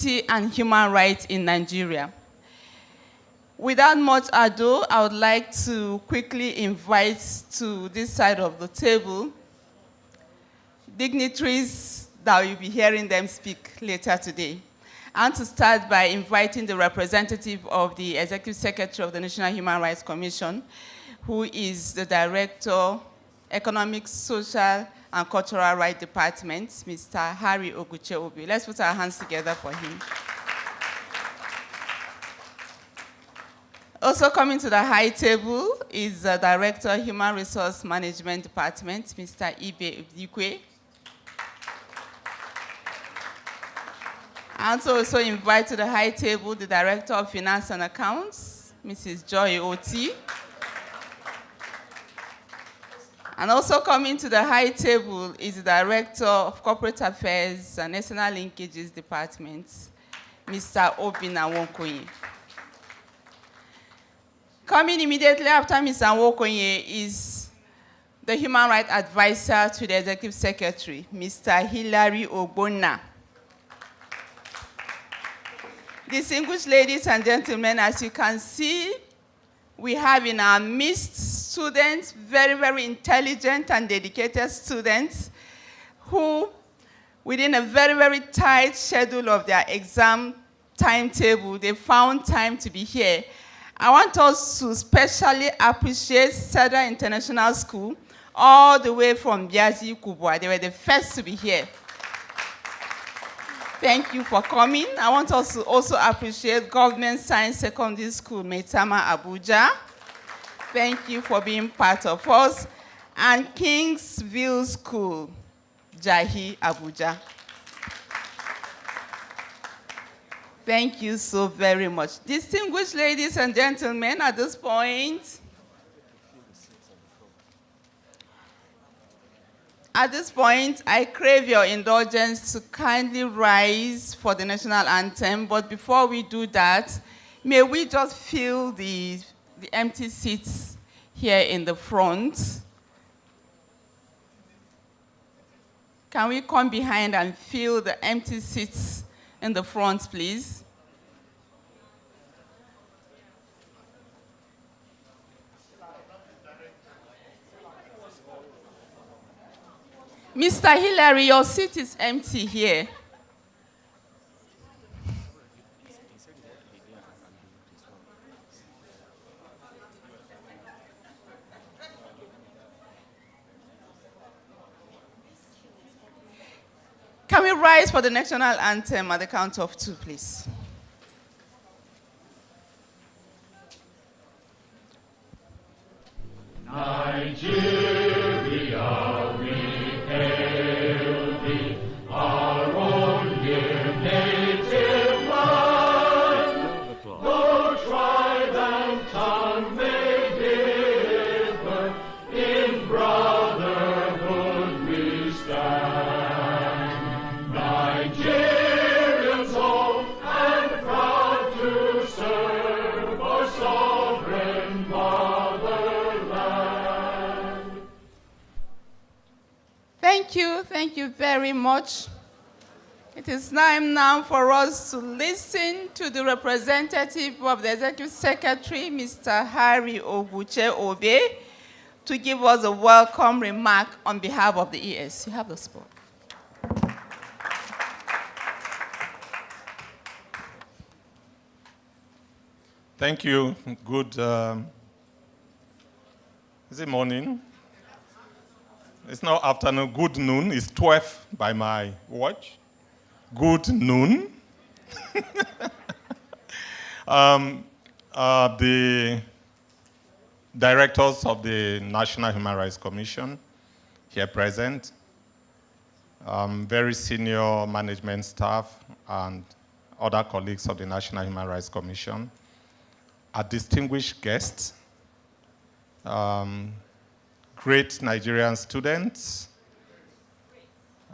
security and human rights in Nigeria. Without much ado, I would like to quickly invite to this side of the table dignitaries that you'll be hearing them speak later today. I want to start by inviting the representative of the Executive Secretary of the National Human Rights Commission, who is the Director, Economic, Social, and Cultural Rights Department, Mr. Harry Oguche-Obi. Let's put our hands together for him. Also coming to the high table is the Director, Human Resource Management Department, Mr. Ibe Ubdikwe. I want to also invite to the high table the Director of Finance and Accounts, Mrs. Joy Oti. And also coming to the high table is the Director of Corporate Affairs and National Linkages Department, Mr. Obina Wonkoye. Coming immediately after Mr. Wonkoye is the Human Rights Advisor to the Executive Secretary, Mr. Hilary Ogbonna. Distinguished ladies and gentlemen, as you can see, we have in our midst students, very, very intelligent and dedicated students who, within a very, very tight schedule of their exam timetable, they found time to be here. I want us to specially appreciate Cedar International School, all the way from Biazi, Kubwa. They were the first to be here. Thank you for coming. I want us to also appreciate Government Science Secondary School, Maitama, Abuja. Thank you for being part of us. And Kingsville School, Jahi, Abuja. Thank you so very much. Distinguished ladies and gentlemen, at this point, I crave your indulgence to kindly rise for the national anthem. But before we do that, may we just fill the empty seats here in the front. Can we come behind and fill the empty seats in the front, please? Mr. Hillary, your seat is empty here. Can we rise for the national anthem at the count of 2, please? Nigeria, we hail thee, our own dear native land. Though tribe and tongue may differ, in brotherhood we stand. Nigerians old and proud to serve our sovereign motherland. Thank you very much. It is time now for us to listen to the representative of the Executive Secretary, Mr. Harry Oguche-Obi, to give us a welcome remark on behalf of the ES. You have the spot. Thank you. Good, is it morning? It's not afternoon, good noon. It's 12 by my watch. Good noon. The directors of the National Human Rights Commission here present, very senior management staff and other colleagues of the National Human Rights Commission, our distinguished guests, great Nigerian students.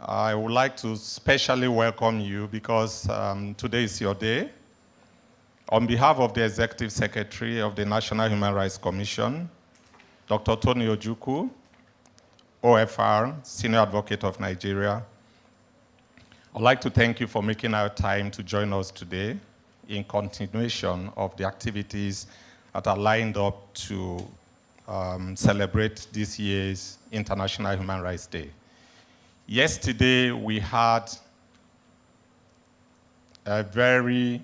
I would like to specially welcome you because today is your day. On behalf of the Executive Secretary of the National Human Rights Commission, Dr. Tony Ojukwu, OFR, Senior Advocate of Nigeria, I'd like to thank you for making our time to join us today in continuation of the activities that are lined up to celebrate this year's International Human Rights Day. Yesterday, we had a very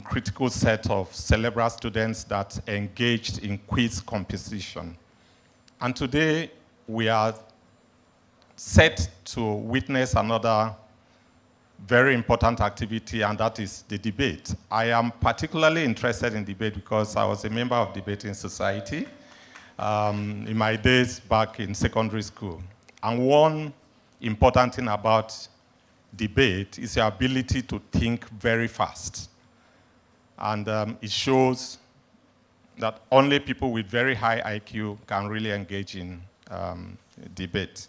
critical set of cerebral students that engaged in quiz competition. And today, we are set to witness another very important activity, and that is the debate. I am particularly interested in debate because I was a member of Debating Society in my days back in secondary school. And one important thing about debate is your ability to think very fast. And it shows that only people with very high IQ can really engage in debate.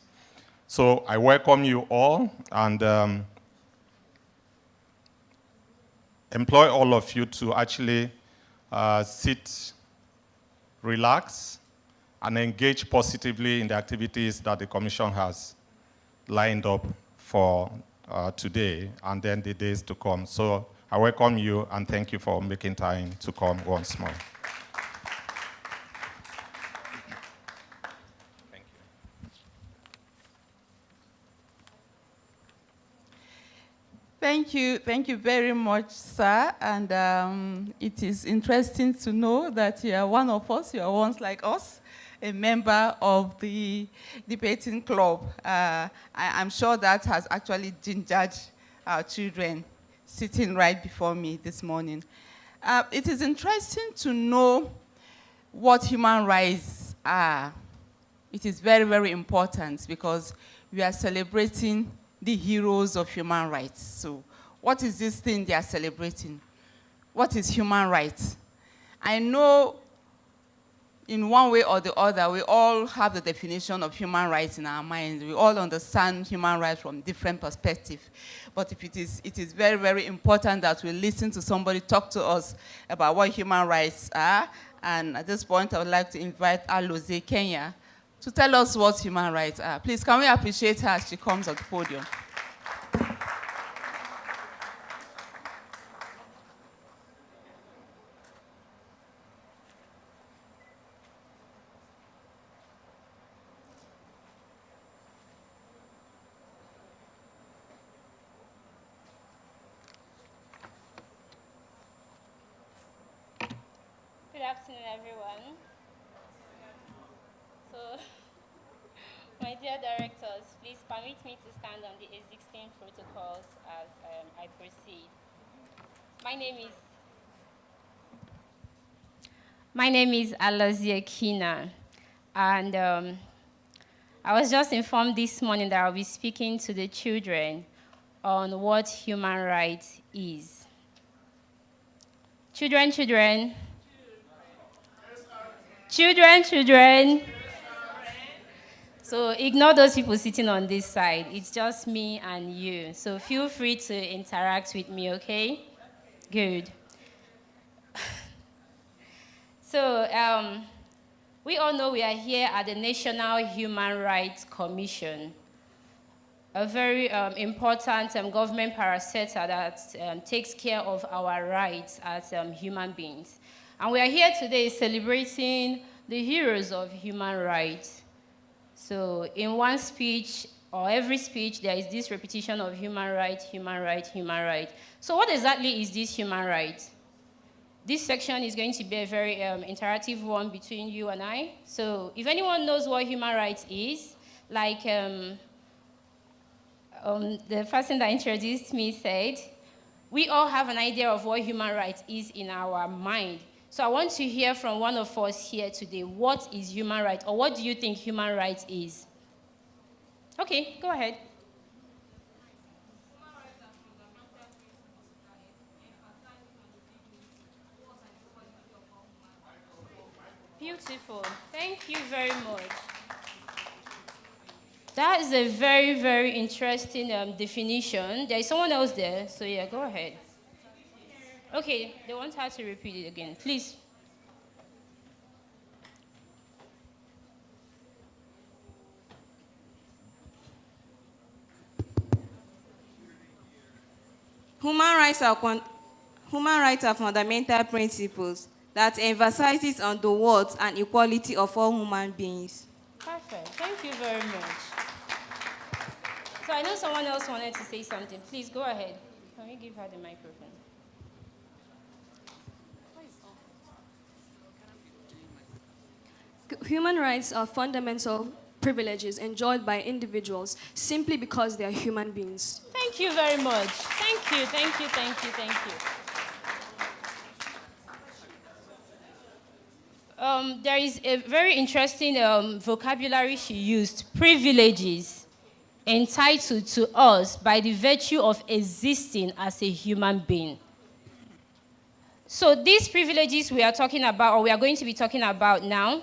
So I welcome you all and employ all of you to actually sit, relax, and engage positively in the activities that the Commission has lined up for today and then the days to come. So I welcome you and thank you for making time to come once more. Thank you very much, sir. And it is interesting to know that you are one of us, you are once like us, a member of the debating club. I'm sure that has actually gingered our children sitting right before me this morning. It is interesting to know what human rights are. It is very, very important because we are celebrating the heroes of human rights. So what is this thing they are celebrating? What is human rights? I know in one way or the other, we all have the definition of human rights in our minds. We all understand human rights from different perspectives. But if it is very, very important that we listen to somebody talk to us about what human rights are. And at this point, I would like to invite Alozie Kenya to tell us what human rights are. Please, can we appreciate her as she comes on the podium? Good afternoon, everyone. So, my dear directors, please permit me to stand on the existing protocols as I proceed. My name is Alozie Kenya, and I was just informed this morning that I'll be speaking to the children on what human rights is. Children. So ignore those people sitting on this side. It's just me and you. So feel free to interact with me, okay? Good. So we all know we are here at the National Human Rights Commission, a very important government parastatal that takes care of our rights as human beings. And we are here today celebrating the heroes of human rights. So in one speech, or every speech, there is this repetition of human rights, human rights, human rights. So what exactly is this human rights? This section is going to be a very interactive one between you and I. So if anyone knows what human rights is, like the person that introduced me said, we all have an idea of what human rights is in our mind. So I want to hear from one of us here today, what is human rights, or what do you think human rights is? Okay, go ahead. Beautiful. Thank you very much. That is a very, very interesting definition. There is someone else there, so yeah, go ahead. Okay, they want her to repeat it again. Please. Human rights are fundamental principles that emphasizes on the worth and equality of all human beings. Perfect. Thank you very much. So I know someone else wanted to say something. Please go ahead. Can we give her the microphone? Human rights are fundamental privileges enjoyed by individuals simply because they are human beings. Thank you very much. Thank you, thank you, thank you, thank you. There is a very interesting vocabulary she used, privileges, entitled to us by the virtue of existing as a human being. So these privileges we are talking about, or we are going to be talking about now,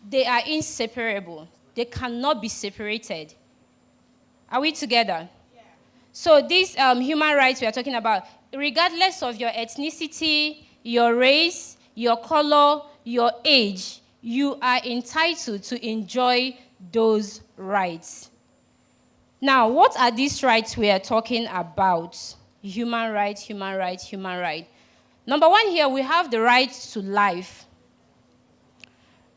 they are inseparable. They cannot be separated. Are we together? Yeah. So these human rights we are talking about, regardless of your ethnicity, your race, your color, your age, you are entitled to enjoy those rights. Now, what are these rights we are talking about? Human rights, human rights, human rights. Number one here, we have the right to life.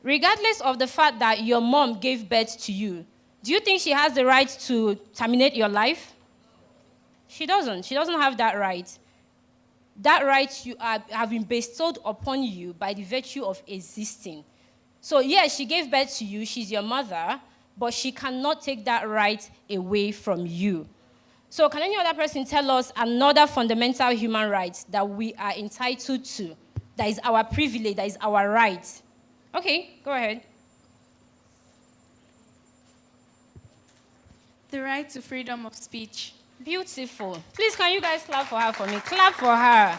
Regardless of the fact that your mom gave birth to you, do you think she has the right to terminate your life? She doesn't. She doesn't have that right. That right have been bestowed upon you by the virtue of existing. So yes, she gave birth to you, she's your mother, but she cannot take that right away from you. So can any other person tell us another fundamental human right that we are entitled to, that is our privilege, that is our right? Okay, go ahead. The right to freedom of speech. Beautiful. Please, can you guys clap for her for me? Clap for her.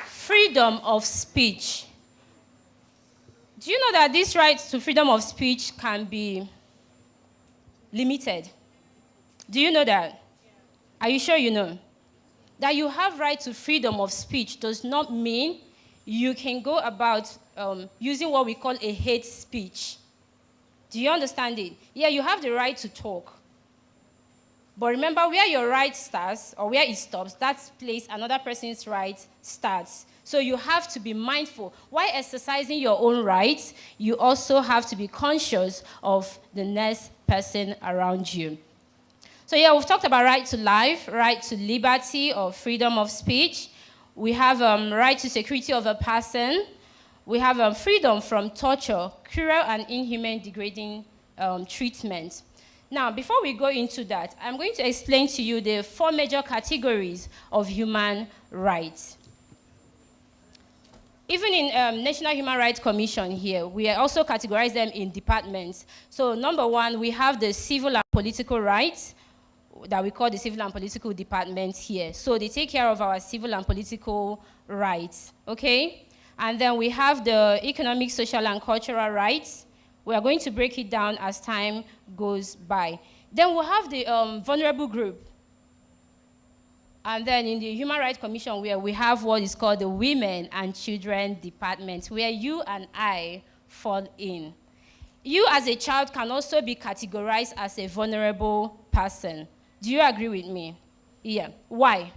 Freedom of speech. Do you know that this right to freedom of speech can be limited? Do you know that? Are you sure you know? That you have right to freedom of speech does not mean you can go about using what we call a hate speech. Do you understand it? Yeah, you have the right to talk. But remember, where your right starts, or where it stops, that place another person's right starts. So you have to be mindful. While exercising your own rights, you also have to be conscious of the next person around you. So yeah, we've talked about right to life, right to liberty or freedom of speech. We have right to security of a person. We have freedom from torture, cruel and inhuman degrading treatment. Now, before we go into that, I'm going to explain to you the 4 major categories of human rights. Even in National Human Rights Commission here, we also categorize them in departments. So number 1, we have the civil and political rights that we call the civil and political department here. So they take care of our civil and political rights, okay? And then we have the economic, social, and cultural rights. We are going to break it down as time goes by. Then we'll have the vulnerable group. And then in the Human Rights Commission, where we have what is called the Women and Children Department, where you and I fall in. You as a child can also be categorized as a vulnerable person. Do you agree with me? Yeah. Why?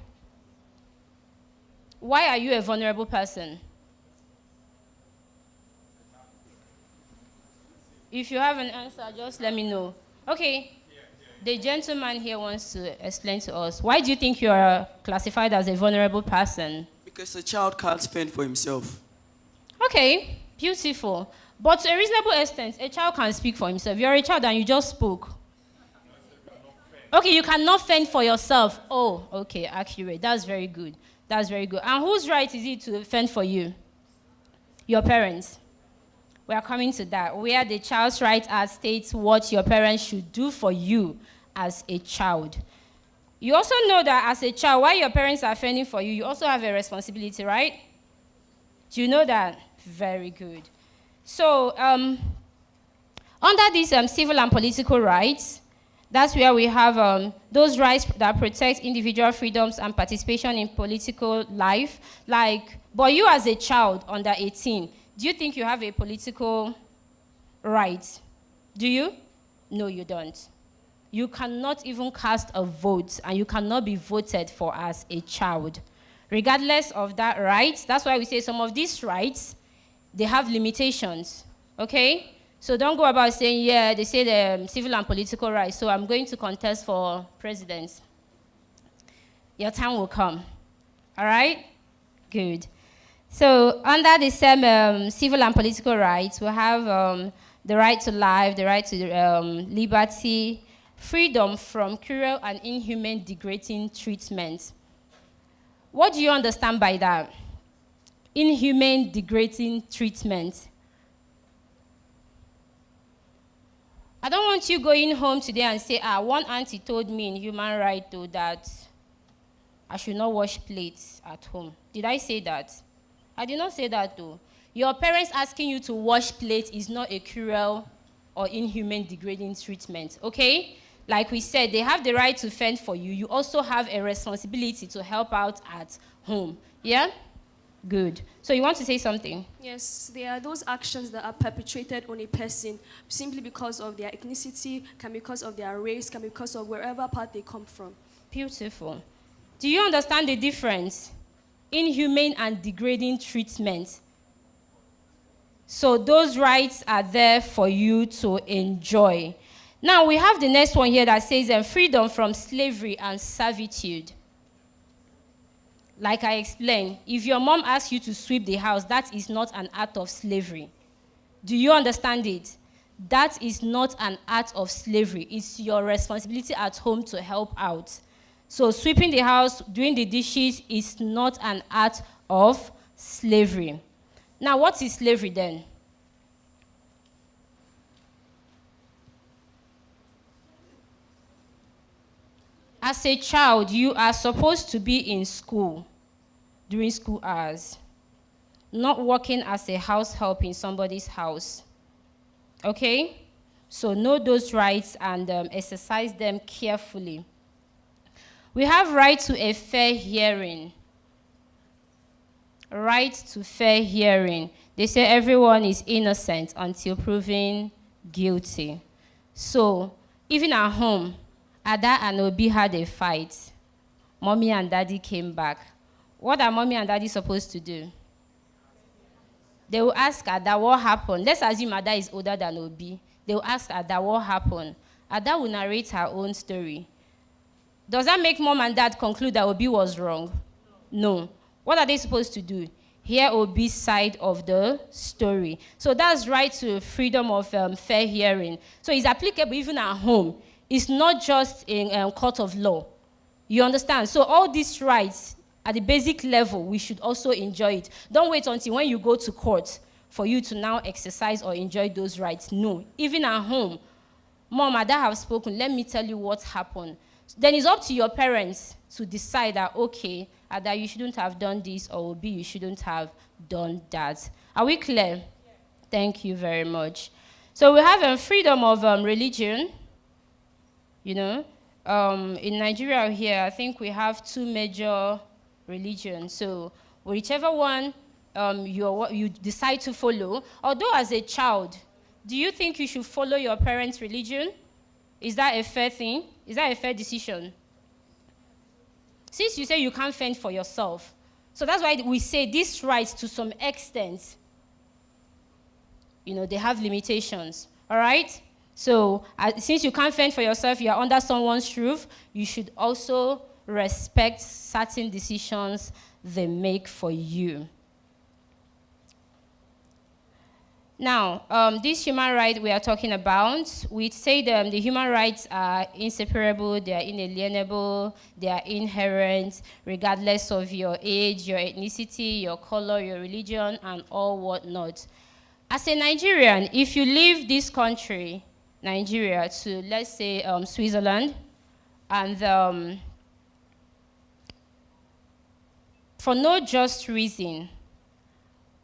Why are you a vulnerable person? If you have an answer, just let me know. Okay. The gentleman here wants to explain to us. Why do you think you are classified as a vulnerable person? Because a child can't fend for himself. Okay, beautiful. But to a reasonable extent, a child can speak for himself. You're a child and you just spoke. Okay, you cannot fend for yourself. Oh, okay, accurate. That's very good. That's very good. And whose right is it to fend for you? Your parents. We are coming to that, where the Child's Rights Act states what your parents should do for you as a child. You also know that as a child, while your parents are fending for you, you also have a responsibility, right? Do you know that? Very good. So, under these civil and political rights, that's where we have those rights that protect individual freedoms and participation in political life. But you as a child under 18, do you think you have a political right? Do you? No, you don't. you cannot even cast a vote, and you cannot be voted for as a child. Regardless of that right, that's why we say some of these rights, they have limitations, okay? So don't go about saying, yeah, they say the civil and political rights, so I'm going to contest for president. Your time will come, all right? Good. So under the same civil and political rights, we have the right to life, the right to liberty, freedom from cruel and inhuman degrading treatment. What do you understand by that? Inhumane degrading treatment. I don't want you going home today and say, one auntie told me in human rights that I should not wash plates at home. Did I say that? I did not say that though. Your parents asking you to wash plates is not a cruel or inhumane degrading treatment, okay? Like we said, they have the right to fend for you. You also have a responsibility to help out at home. Yeah? Good. So you want to say something? Yes, there are those actions that are perpetrated on a person simply because of their ethnicity, can be because of their race, can be because of wherever part they come from. Beautiful. Do you understand the difference? Inhumane and degrading treatment. So those rights are there for you to enjoy. Now we have the next one here that says freedom from slavery and servitude. Like I explained, if your mom asks you to sweep the house, that is not an act of slavery. Do you understand it? That is not an act of slavery. It's your responsibility at home to help out. So sweeping the house, doing the dishes is not an act of slavery. Now, what is slavery then? As a child, you are supposed to be in school during school hours, not working as a house help in somebody's house. Okay? So know those rights and exercise them carefully. We have right to a fair hearing. Right to fair hearing. They say everyone is innocent until proven guilty. So, even at home, Ada and Obi had a fight. Mommy and Daddy came back. What are Mommy and Daddy supposed to do? They will ask Ada what happened. Let's assume Ada is older than Obi. They will ask Ada what happened. Ada will narrate her own story. Does that make Mom and Dad conclude that Obi was wrong? No. What are they supposed to do? Hear Obi's side of the story. So that's right to freedom of fair hearing. So it's applicable even at home. It's not just in court of law. You understand? So all these rights, at the basic level, we should also enjoy it. Don't wait until when you go to court for you to now exercise or enjoy those rights. No. Even at home, Mom, Ada have spoken. Let me tell you what happened. Then it's up to your parents to decide that, okay, Ada, you shouldn't have done this, or Obi, you shouldn't have done that. Are we clear? Yeah. Thank you very much. So we have freedom of religion. You know, in Nigeria here, I think we have 2 major religions. So whichever one you decide to follow, although as a child, do you think you should follow your parents' religion? Is that a fair thing? Is that a fair decision? Since you say you can't fend for yourself, so that's why we say these rights to some extent, you know, they have limitations, all right? So since you can't fend for yourself, you're under someone's roof, you should also respect certain decisions they make for you. Now, this human right we are talking about, we say the human rights are inseparable, they are inalienable, they are inherent, regardless of your age, your ethnicity, your color, your religion, and all whatnot. As a Nigerian, if you leave this country, Nigeria, to, let's say, Switzerland, and for no just reason,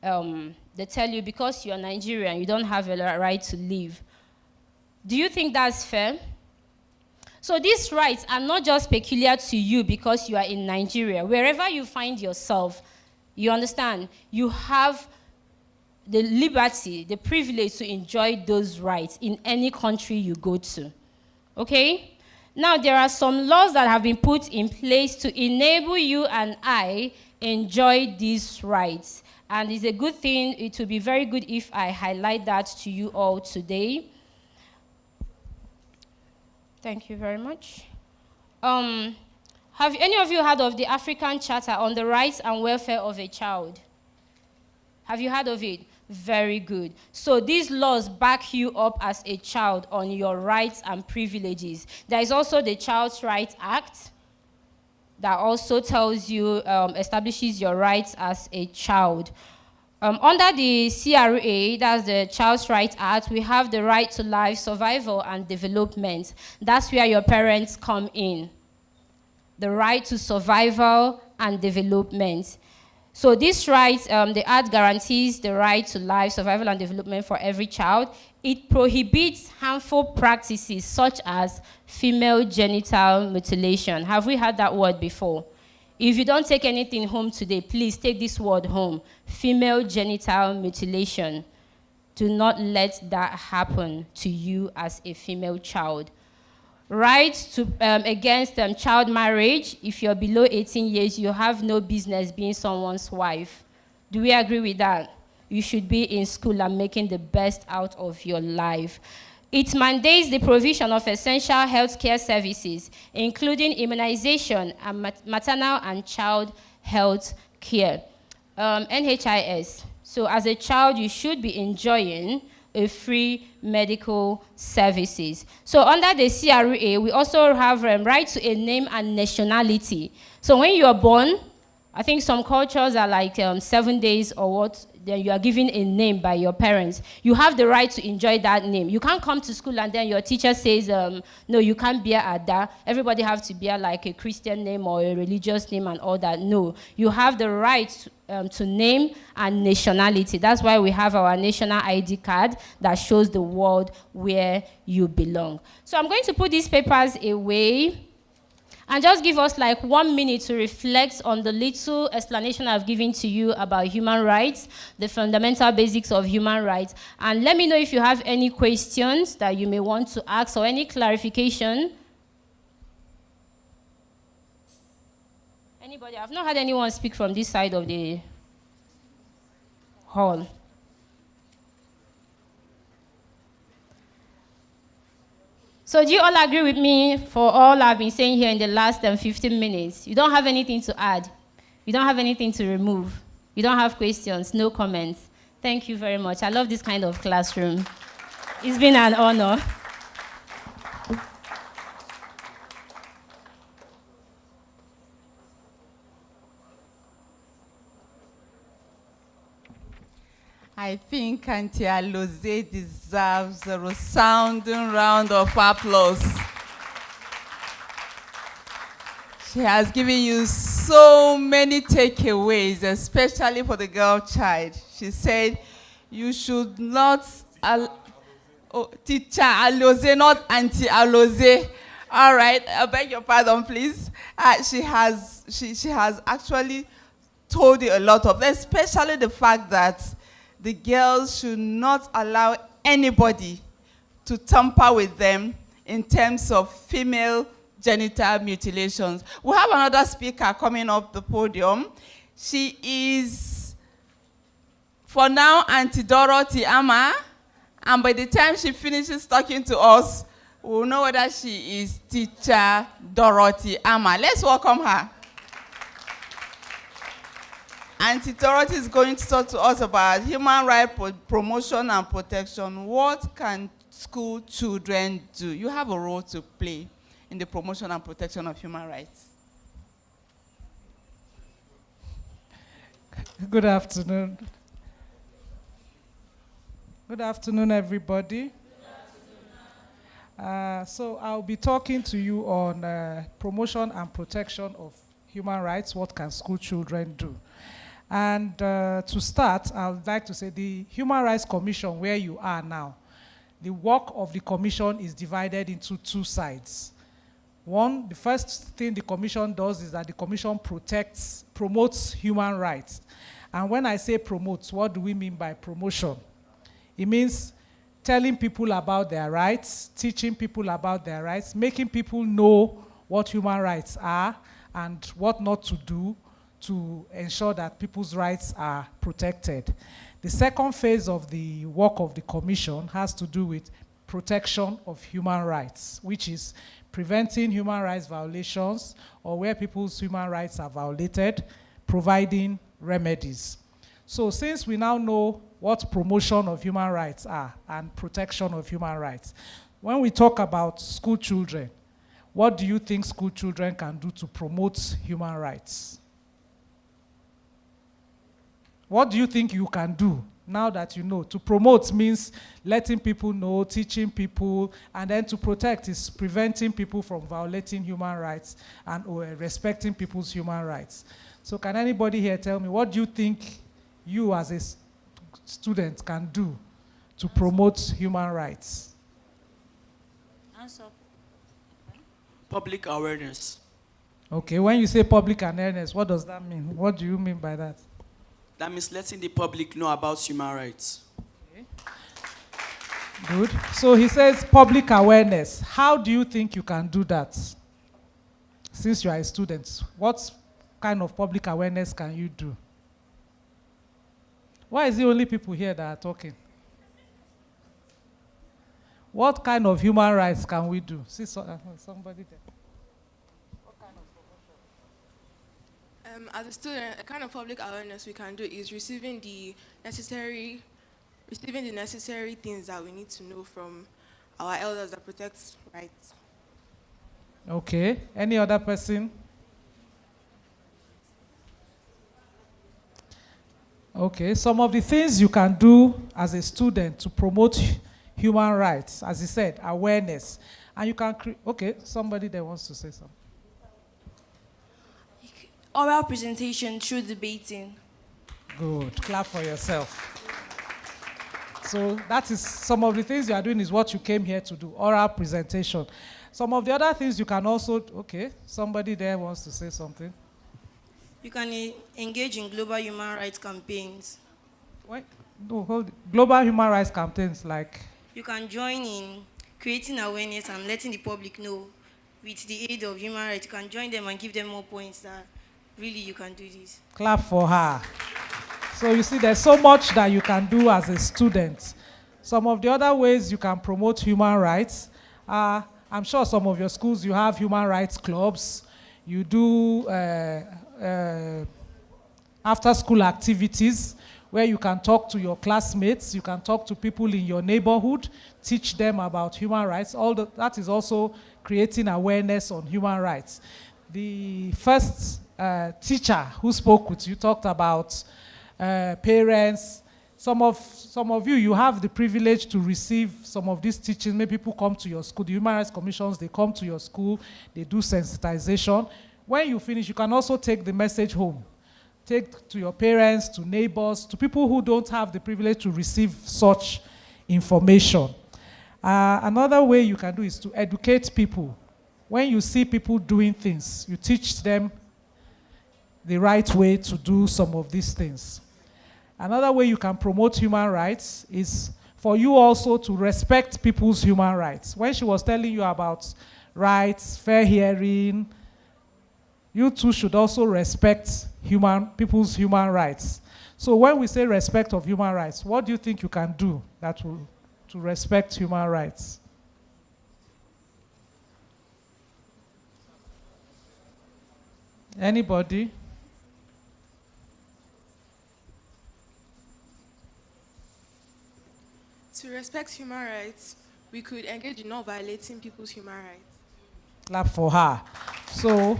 they tell you because you're Nigerian, you don't have a right to leave. Do you think that's fair? So these rights are not just peculiar to you because you are in Nigeria. Wherever you find yourself, you understand, you have the liberty, the privilege to enjoy those rights in any country you go to. Okay? Now, there are some laws that have been put in place to enable you and I enjoy these rights. And it's a good thing. It will be very good if I highlight that to you all today. Thank you very much. Have any of you heard of the African Charter on the Rights and Welfare of a Child? Have you heard of it? Very good. So these laws back you up as a child on your rights and privileges. There is also the Child's Rights Act that also tells you, establishes your rights as a child. Under the CRA, that's the Child's Rights Act, we have the right to life, survival, and development. That's where your parents come in. The right to survival and development. So this right, the Act guarantees the right to life, survival, and development for every child. It prohibits harmful practices such as female genital mutilation. Have we heard that word before? If you don't take anything home today, please take this word home. Female genital mutilation. Do not let that happen to you as a female child. Rights to, against child marriage. If you're below 18 years, you have no business being someone's wife. Do we agree with that? You should be in school and making the best out of your life. It mandates the provision of essential health care services, including immunization and maternal and child health care. NHIS. So as a child, you should be enjoying a free medical services. So under the CRA, we also have right to a name and nationality. So when you are born, I think some cultures are like 7 days or what, then you are given a name by your parents. You have the right to enjoy that name. You can't come to school and then your teacher says, no, you can't bear Ada. Everybody has to bear like a Christian name or a religious name and all that. No, you have the right to name and nationality. That's why we have our national ID card that shows the world where you belong. So I'm going to put these papers away and just give us like 1 minute to reflect on the little explanation I've given to you about human rights, the fundamental basics of human rights. And let me know if you have any questions that you may want to ask or any clarification. Anybody? I've not had anyone speak from this side of the hall. So do you all agree with me for all I've been saying here in the last 15 minutes? You don't have anything to add. You don't have anything to remove. You don't have questions, no comments. Thank you very much. I love this kind of classroom. It's been an honor. I think Auntie Aloze deserves a resounding round of applause. She has given you so many takeaways, especially for the girl child. She said, you should not, teacher Aloze, not Auntie Aloze. All right, I beg your pardon, please. She has actually told you a lot of, especially the fact that the girls should not allow anybody to tamper with them in terms of female genital mutilations. We have another speaker coming up the podium. She is, for now, Auntie Dorothy Ama, and by the time she finishes talking to us, we'll know whether she is Teacher Dorothy Ama. Let's welcome her. Auntie Dorothy is going to talk to us about human rights promotion and protection. What can school children do? You have a role to play in the promotion and protection of human rights. Good afternoon. Good afternoon, everybody. So I'll be talking to you on promotion and protection of human rights. What can school children do? And to start, I would like to say the Human Rights Commission, where you are now, the work of the commission is divided into two sides. One, the first thing the commission does is that the commission promotes human rights. And when I say promotes, what do we mean by promotion? It means telling people about their rights, teaching people about their rights, making people know what human rights are and what not to do to ensure that people's rights are protected. The second phase of the work of the Commission has to do with protection of human rights, which is preventing human rights violations or where people's human rights are violated, providing remedies. So since we now know what promotion of human rights are and protection of human rights, when we talk about school children, what do you think school children can do to promote human rights? What do you think you can do now that you know? To promote means letting people know, teaching people, and then to protect is preventing people from violating human rights and respecting people's human rights. So can anybody here tell me, what do you think you as a student can do to promote human rights? Answer. Public awareness. Okay, when you say public awareness, what does that mean? What do you mean by that? That means letting the public know about human rights. Okay. Good. So he says public awareness. How do you think you can do that? Since you are a student, what kind of public awareness can you do? Why is it only people here that are talking? What kind of human rights can we do? See somebody there. As a student, a kind of public awareness we can do is receiving the necessary things that we need to know from our elders that protect rights. Okay. Any other person? Okay. Some of the things you can do as a student to promote human rights, as he said, awareness. And you can okay, somebody there wants to say something. Oral presentation through debating. Good. Clap for yourself. So that is some of the things you are doing is what you came here to do, oral presentation. Some of the other things you can also, okay, somebody there wants to say something. You can engage in global human rights campaigns. Wait, no, hold it. Global human rights campaigns like? You can join in creating awareness and letting the public know with the aid of human rights. You can join them and give them more points that really you can do this. Clap for her. So you see, there's so much that you can do as a student. Some of the other ways you can promote human rights, I'm sure some of your schools, you have human rights clubs. You do after-school activities where you can talk to your classmates, you can talk to people in your neighborhood, teach them about human rights. That is also creating awareness on human rights. The first teacher who spoke with you talked about parents. Some of you have the privilege to receive some of these teachings. Maybe people come to your school, the Human Rights Commissions, they come to your school, they do sensitization. When you finish, you can also take the message home. Take to your parents, to neighbors, to people who don't have the privilege to receive such information. Another way you can do is to educate people. When you see people doing things, you teach them the right way to do some of these things. Another way you can promote human rights is for you also to respect people's human rights. When she was telling you about rights, fair hearing, you too should also respect people's human rights. So when we say respect of human rights, what do you think you can do to respect human rights? Anybody? To respect human rights, we could engage in not violating people's human rights. Clap for her. So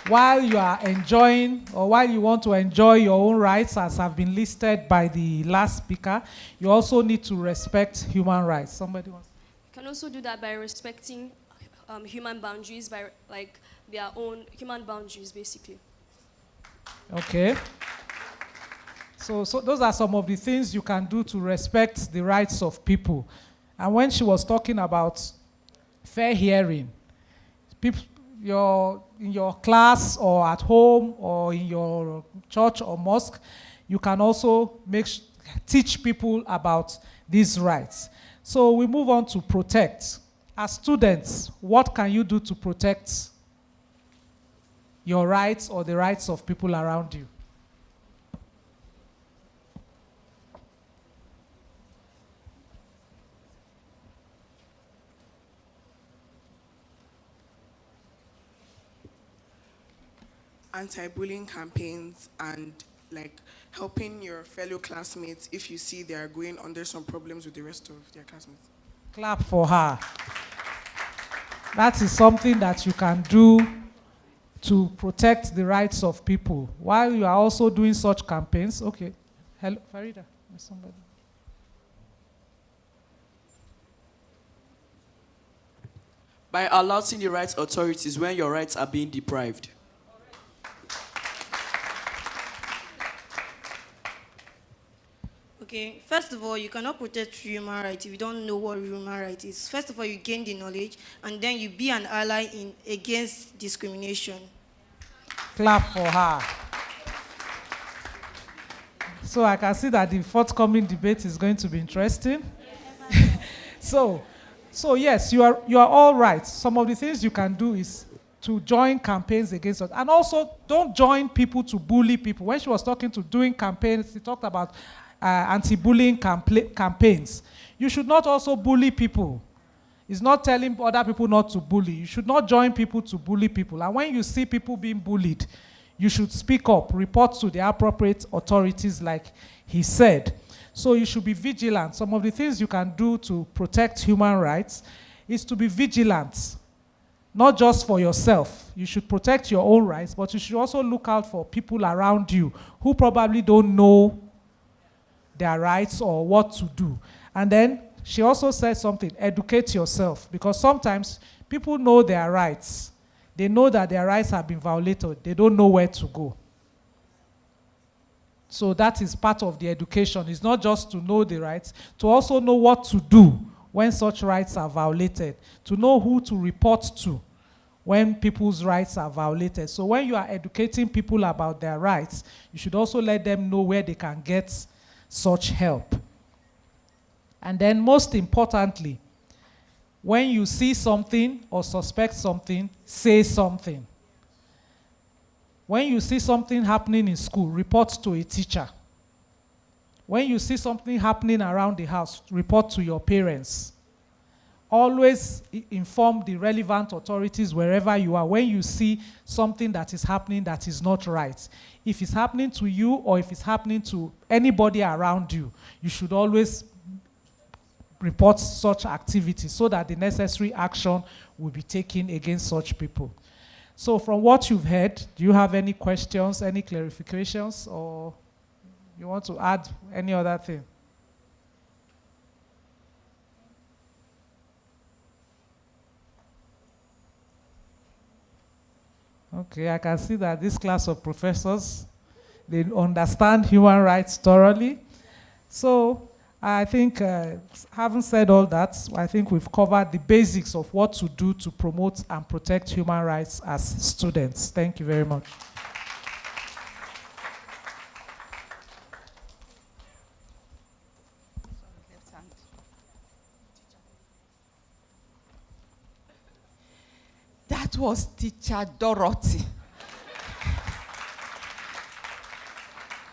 while you are enjoying, or while you want to enjoy your own rights as have been listed by the last speaker, you also need to respect human rights. Somebody wants? You can also do that by respecting human boundaries, by like their own human boundaries, basically. Okay. So those are some of the things you can do to respect the rights of people. And when she was talking about fair hearing, people, in your class or at home or in your church or mosque, you can also teach people about these rights. So we move on to protect. As students, what can you do to protect your rights or the rights of people around you? Anti-bullying campaigns and like helping your fellow classmates if you see they are going under some problems with the rest of their classmates. Clap for her. That is something that you can do to protect the rights of people while you are also doing such campaigns. Okay. Hello, Farida. There's somebody. By alerting the rights authorities when your rights are being deprived. Okay, first of all, you cannot protect human rights if you don't know what human right is. First of all, you gain the knowledge, and then you be an ally against discrimination. Clap for her. So I can see that the forthcoming debate is going to be interesting. So yes, you are all right. Some of the things you can do is to join campaigns against us. And also, don't join people to bully people. When she was talking to doing campaigns, she talked about anti-bullying campaigns. You should not also bully people. It's not telling other people not to bully. You should not join people to bully people. And when you see people being bullied, you should speak up, report to the appropriate authorities like he said. So you should be vigilant. Some of the things you can do to protect human rights is to be vigilant, not just for yourself. You should protect your own rights, but you should also look out for people around you who probably don't know their rights or what to do. And then she also said something, educate yourself, because sometimes people know their rights. They know that their rights have been violated. They don't know where to go. So that is part of the education. It's not just to know the rights, to also know what to do when such rights are violated, to know who to report to when people's rights are violated. So when you are educating people about their rights, you should also let them know where they can get such help. And then most importantly, when you see something or suspect something, say something. When you see something happening in school, report to a teacher. When you see something happening around the house, report to your parents. Always inform the relevant authorities wherever you are when you see something that is happening that is not right. If it's happening to you or if it's happening to anybody around you, you should always report such activity so that the necessary action will be taken against such people. So from what you've heard, do you have any questions, any clarifications, or you want to add any other thing? Okay, I can see that this class of professors, they understand human rights thoroughly. So I think, having said all that, I think we've covered the basics of what to do to promote and protect human rights as students. Thank you very much. That was Teacher Dorothy.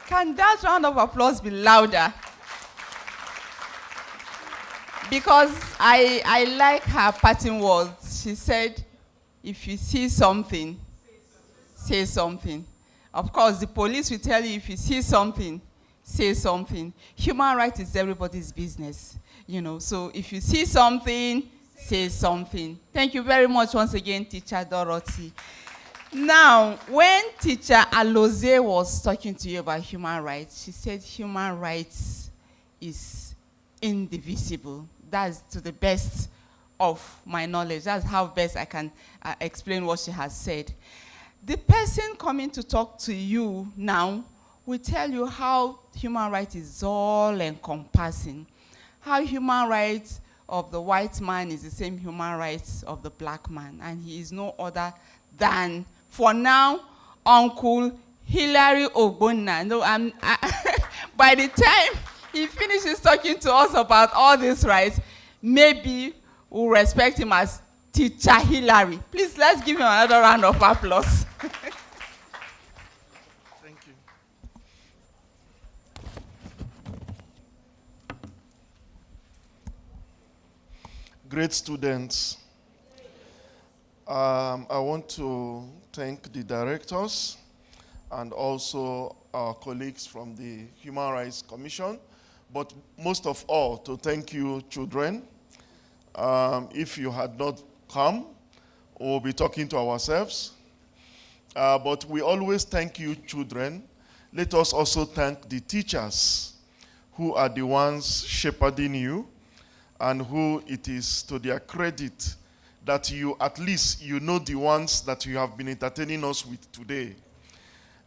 Can that round of applause be louder? Because I like her parting words. She said, if you see something, say something. Of course, the police will tell you if you see something, say something. Human rights is everybody's business, you know. So if you see something, say something. Thank you very much once again, Teacher Dorothy. Now, when Teacher Aloze was talking to you about human rights, she said human rights is indivisible. That's to the best of my knowledge. That's how best I can explain what she has said. The person coming to talk to you now will tell you how human rights is all encompassing. How human rights of the white man is the same human rights of the black man. And he is no other than, for now, Uncle Hilary Ogbonna. No, by the time he finishes talking to us about all these rights, maybe we'll respect him as Teacher Hillary. Please, let's give him another round of applause. Thank you. Great students. I want to thank the directors and also our colleagues from the Human Rights Commission, but most of all, to thank you, children. If you had not come, we'll be talking to ourselves. But we always thank you, children. Let us also thank the teachers who are the ones shepherding you and who it is to their credit that you, at least, you know the ones that you have been entertaining us with today.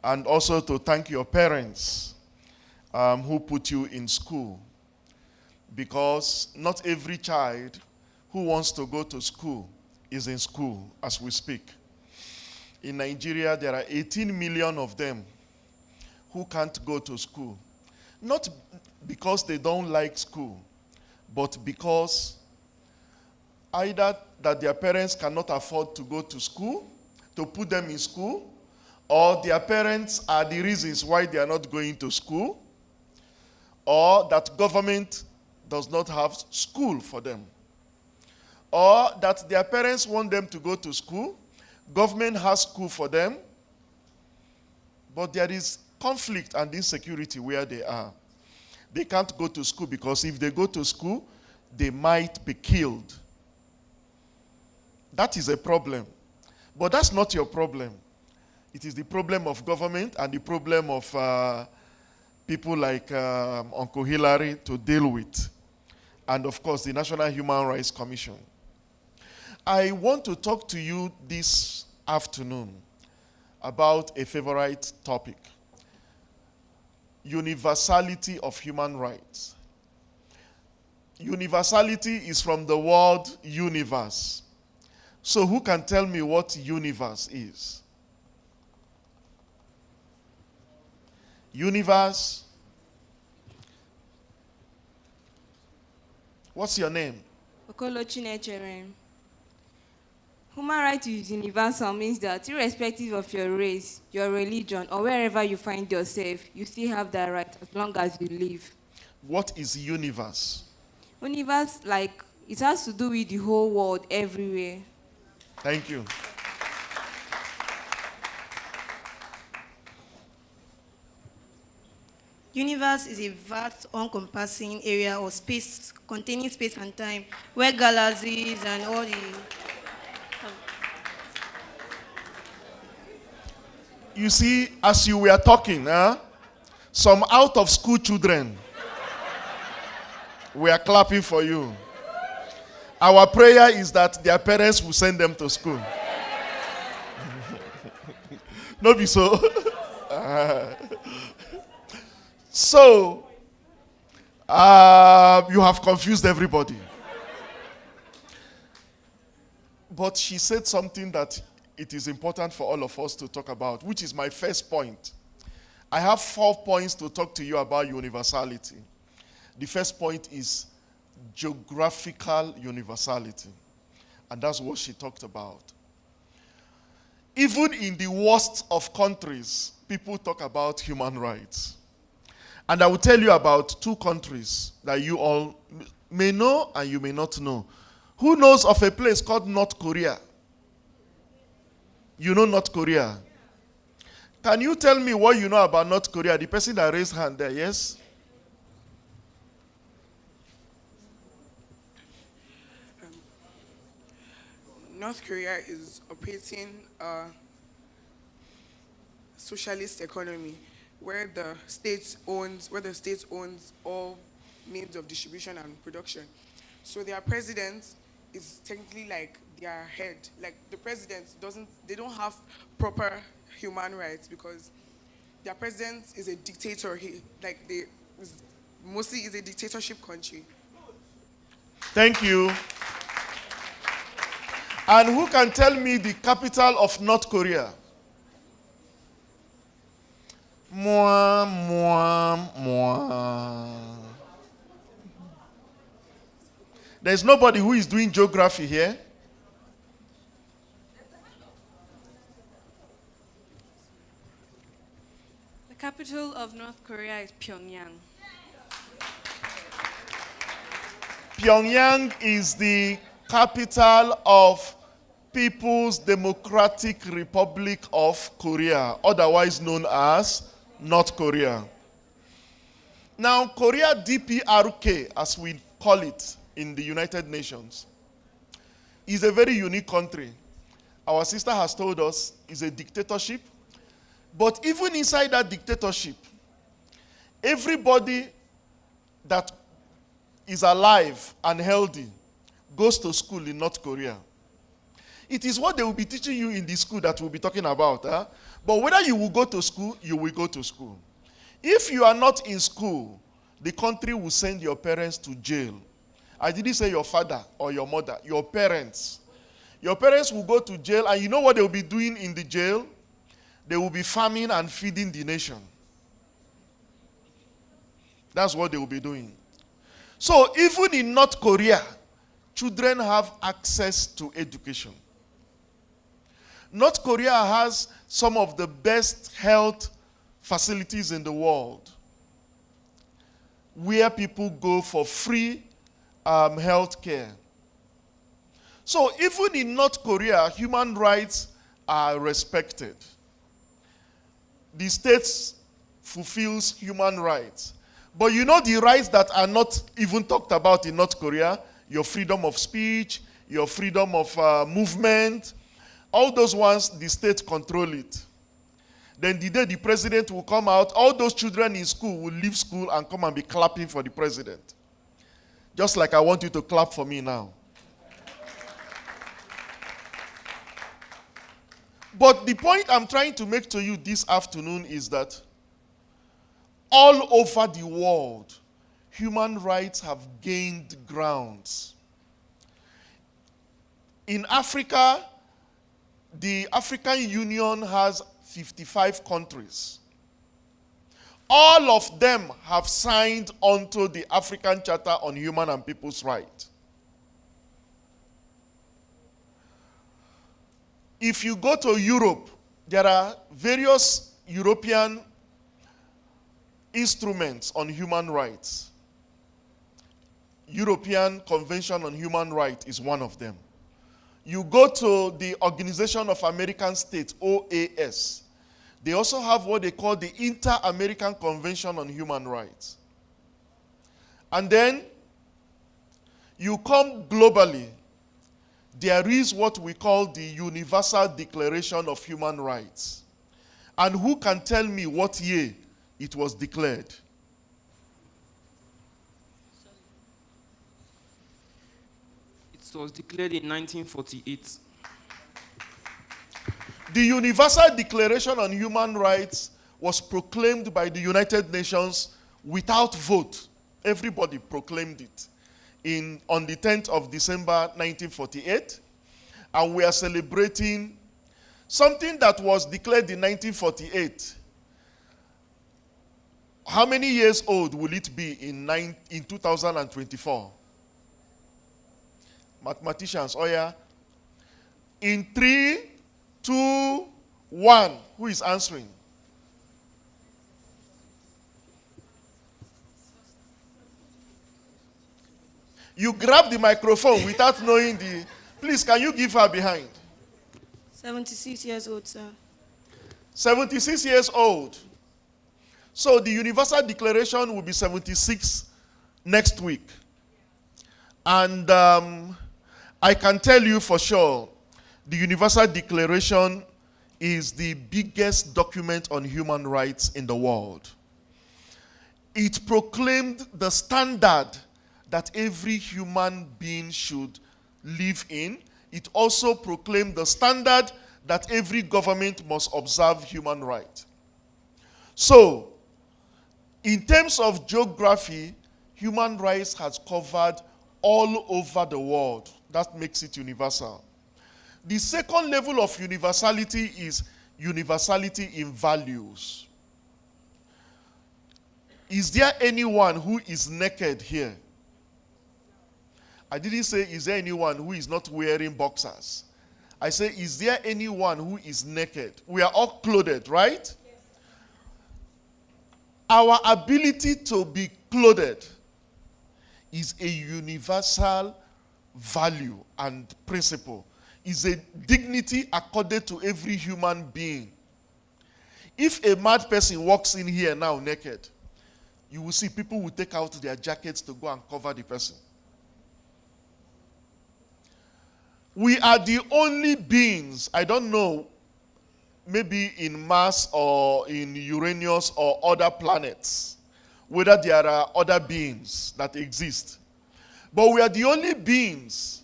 And also to thank your parents who put you in school. Because not every child who wants to go to school is in school as we speak. In Nigeria, there are 18 million of them who can't go to school. Not because they don't like school, but because either that their parents cannot afford to go to school, to put them in school, or their parents are the reasons why they are not going to school, or that government does not have school for them, or that their parents want them to go to school, government has school for them, but there is conflict and insecurity where they are. They can't go to school because if they go to school, they might be killed. That is a problem. But that's not your problem. It is the problem of government and the problem of people like Uncle Hillary to deal with. And of course, the National Human Rights Commission. I want to talk to you this afternoon about a favorite topic. Universality of human rights. Universality is from the word universe. So who can tell me what universe is? Universe. What's your name? Okolochi Nechere. Human rights is universal means that irrespective of your race, your religion, or wherever you find yourself, you still have that right as long as you live. What is universe? Universe, like, it has to do with the whole world, everywhere. Thank you. Universe is a vast, encompassing area of space, containing space and time, where galaxies and all the... You see, as you were talking, some out-of-school children were clapping for you. Our prayer is that their parents will send them to school. No be so. So, you have confused everybody. But she said something that it is important for all of us to talk about, which is my first point. I have 4 points to talk to you about universality. The first point is geographical universality. And that's what she talked about. Even in the worst of countries, people talk about human rights. And I will tell you about 2 countries that you all may know and you may not know. Who knows of a place called North Korea? You know North Korea? Can you tell me what you know about North Korea? The person that raised hand there, yes? North Korea is operating a socialist economy where the state owns all means of distribution and production. So their president is technically like their head. Like the president they don't have proper human rights because their president is a dictator. Mostly is a dictatorship country. Thank you. And who can tell me the capital of North Korea? Moi, moi, moi. There's nobody who is doing geography here. The capital of North Korea is Pyongyang. Pyongyang is the capital of People's Democratic Republic of Korea, otherwise known as North Korea. Now, Korea DPRK, as we call it in the United Nations, is a very unique country. Our sister has told us it's a dictatorship. But even inside that dictatorship, everybody that is alive and healthy goes to school in North Korea. It is what they will be teaching you in the school that we'll be talking about. Huh? But whether you will go to school, you will go to school. If you are not in school, the country will send your parents to jail. I didn't say your father or your mother, your parents. Your parents will go to jail, and you know what they will be doing in the jail? They will be farming and feeding the nation. That's what they will be doing. So even in North Korea, children have access to education. North Korea has some of the best health facilities in the world, where people go for free health care. So even in North Korea, human rights are respected. The state fulfills human rights. But you know the rights that are not even talked about in North Korea? Your freedom of speech, your freedom of movement, all those ones, the state control it. Then the day the president will come out, all those children in school will leave school and come and be clapping for the president. Just like I want you to clap for me now. But the point I'm trying to make to you this afternoon is that all over the world, human rights have gained grounds. In Africa, the African Union has 55 countries. All of them have signed onto the African Charter on Human and People's Rights. If you go to Europe, there are various European instruments on human rights. European Convention on Human Rights is one of them. You go to the Organization of American States, OAS. They also have what they call the Inter-American Convention on Human Rights. And then you come globally. There is what we call the Universal Declaration of Human Rights. And who can tell me what year it was declared? It was declared in 1948. The Universal Declaration on Human Rights was proclaimed by the United Nations without vote. Everybody proclaimed it on the 10th of December 1948. And we are celebrating something that was declared in 1948. How many years old will it be in 2024? Mathematicians, oh yeah. In 3, 2, 1. Who is answering? You grab the microphone without knowing the... Please, can you give her behind? 76 years old, sir. 76 years old. So the Universal Declaration will be 76 next week. And I can tell you for sure, the Universal Declaration is the biggest document on human rights in the world. It proclaimed the standard that every human being should live in. It also proclaimed the standard that every government must observe human rights. So, in terms of geography, human rights has covered all over the world. That makes it universal. The second level of universality is universality in values. Is there anyone who is naked here? I didn't say, is there anyone who is not wearing boxers? I say, is there anyone who is naked? We are all clothed, right? Yes. Our ability to be clothed is a universal value and principle. Is a dignity accorded to every human being. If a mad person walks in here now naked, you will see people will take out their jackets to go and cover the person. We are the only beings, I don't know, maybe in Mars or in Uranus or other planets, whether there are other beings that exist. But we are the only beings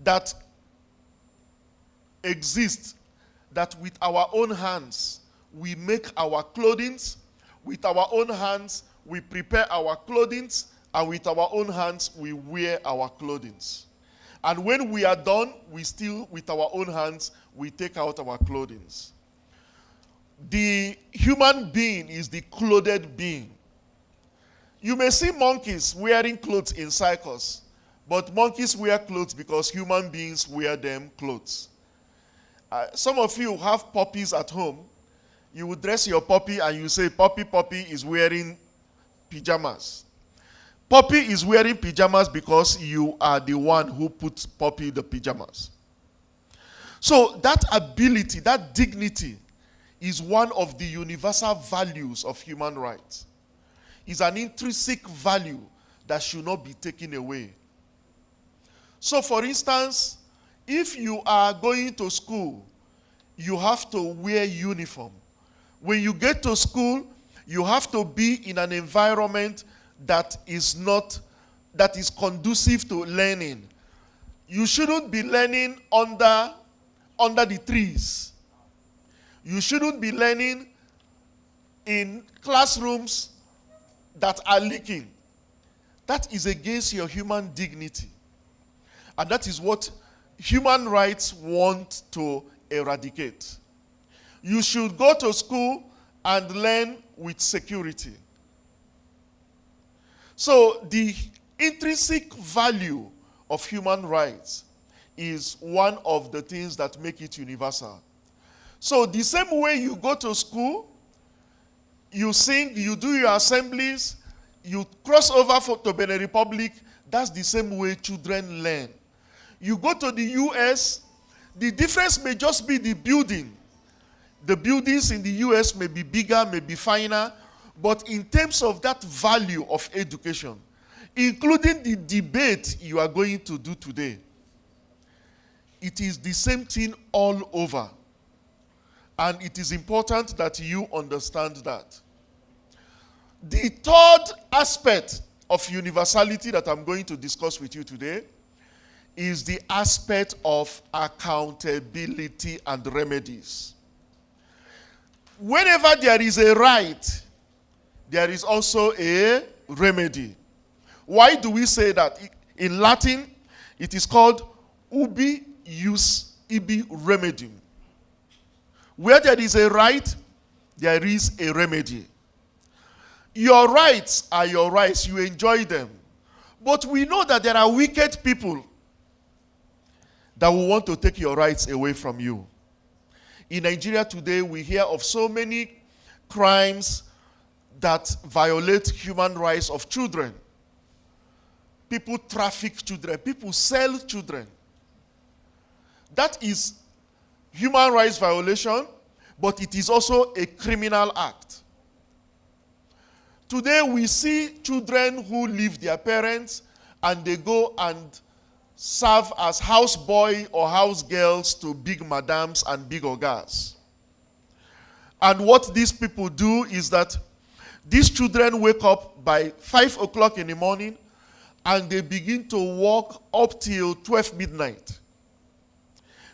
that exist that with our own hands we make our clothing, with our own hands we prepare our clothing, and with our own hands we wear our clothing. And when we are done, we still, with our own hands, we take out our clothing. The human being is the clothed being. You may see monkeys wearing clothes in circus, but monkeys wear clothes because human beings wear them clothes. Some of you have puppies at home. You would dress your puppy and you say, Puppy is wearing pajamas. Puppy is wearing pajamas because you are the one who puts Puppy the pajamas. So that ability, that dignity is one of the universal values of human rights. It's an intrinsic value that should not be taken away. So for instance, if you are going to school, you have to wear uniform. When you get to school, you have to be in an environment that is conducive to learning. You shouldn't be learning under the trees. You shouldn't be learning in classrooms that are leaking. That is against your human dignity. And that is what human rights want to eradicate. You should go to school and learn with security. So the intrinsic value of human rights is one of the things that make it universal. So the same way you go to school, you sing, you do your assemblies, you cross over to Benin Republic, that's the same way children learn. You go to the US, the difference may just be the building. The buildings in the US may be bigger, may be finer, but in terms of that value of education, including the debate you are going to do today, it is the same thing all over. And it is important that you understand that. The third aspect of universality that I'm going to discuss with you today is the aspect of accountability and remedies. Whenever there is a right, there is also a remedy. Why do we say that? In Latin, it is called ubi ius ibi remedium. Where there is a right, there is a remedy. Your rights are your rights. You enjoy them. But we know that there are wicked people that will want to take your rights away from you. In Nigeria today, we hear of so many crimes that violate human rights of children. People traffic children. People sell children. That is human rights violation, but it is also a criminal act. Today we see children who leave their parents and they go and serve as houseboy or house girls to big madams and big ogas. And what these people do is that these children wake up by 5 o'clock in the morning and they begin to walk up till 12 midnight.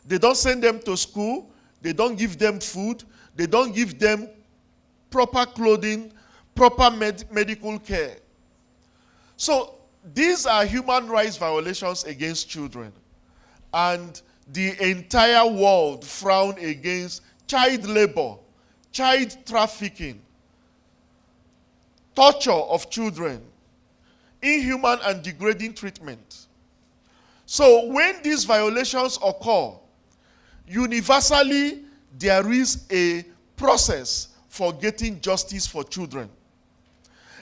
They don't send them to school. They don't give them food. They don't give them proper clothing, proper medical care. So these are human rights violations against children. And the entire world frown against child labor, child trafficking, torture of children, inhuman and degrading treatment. So when these violations occur, universally there is a process for getting justice for children.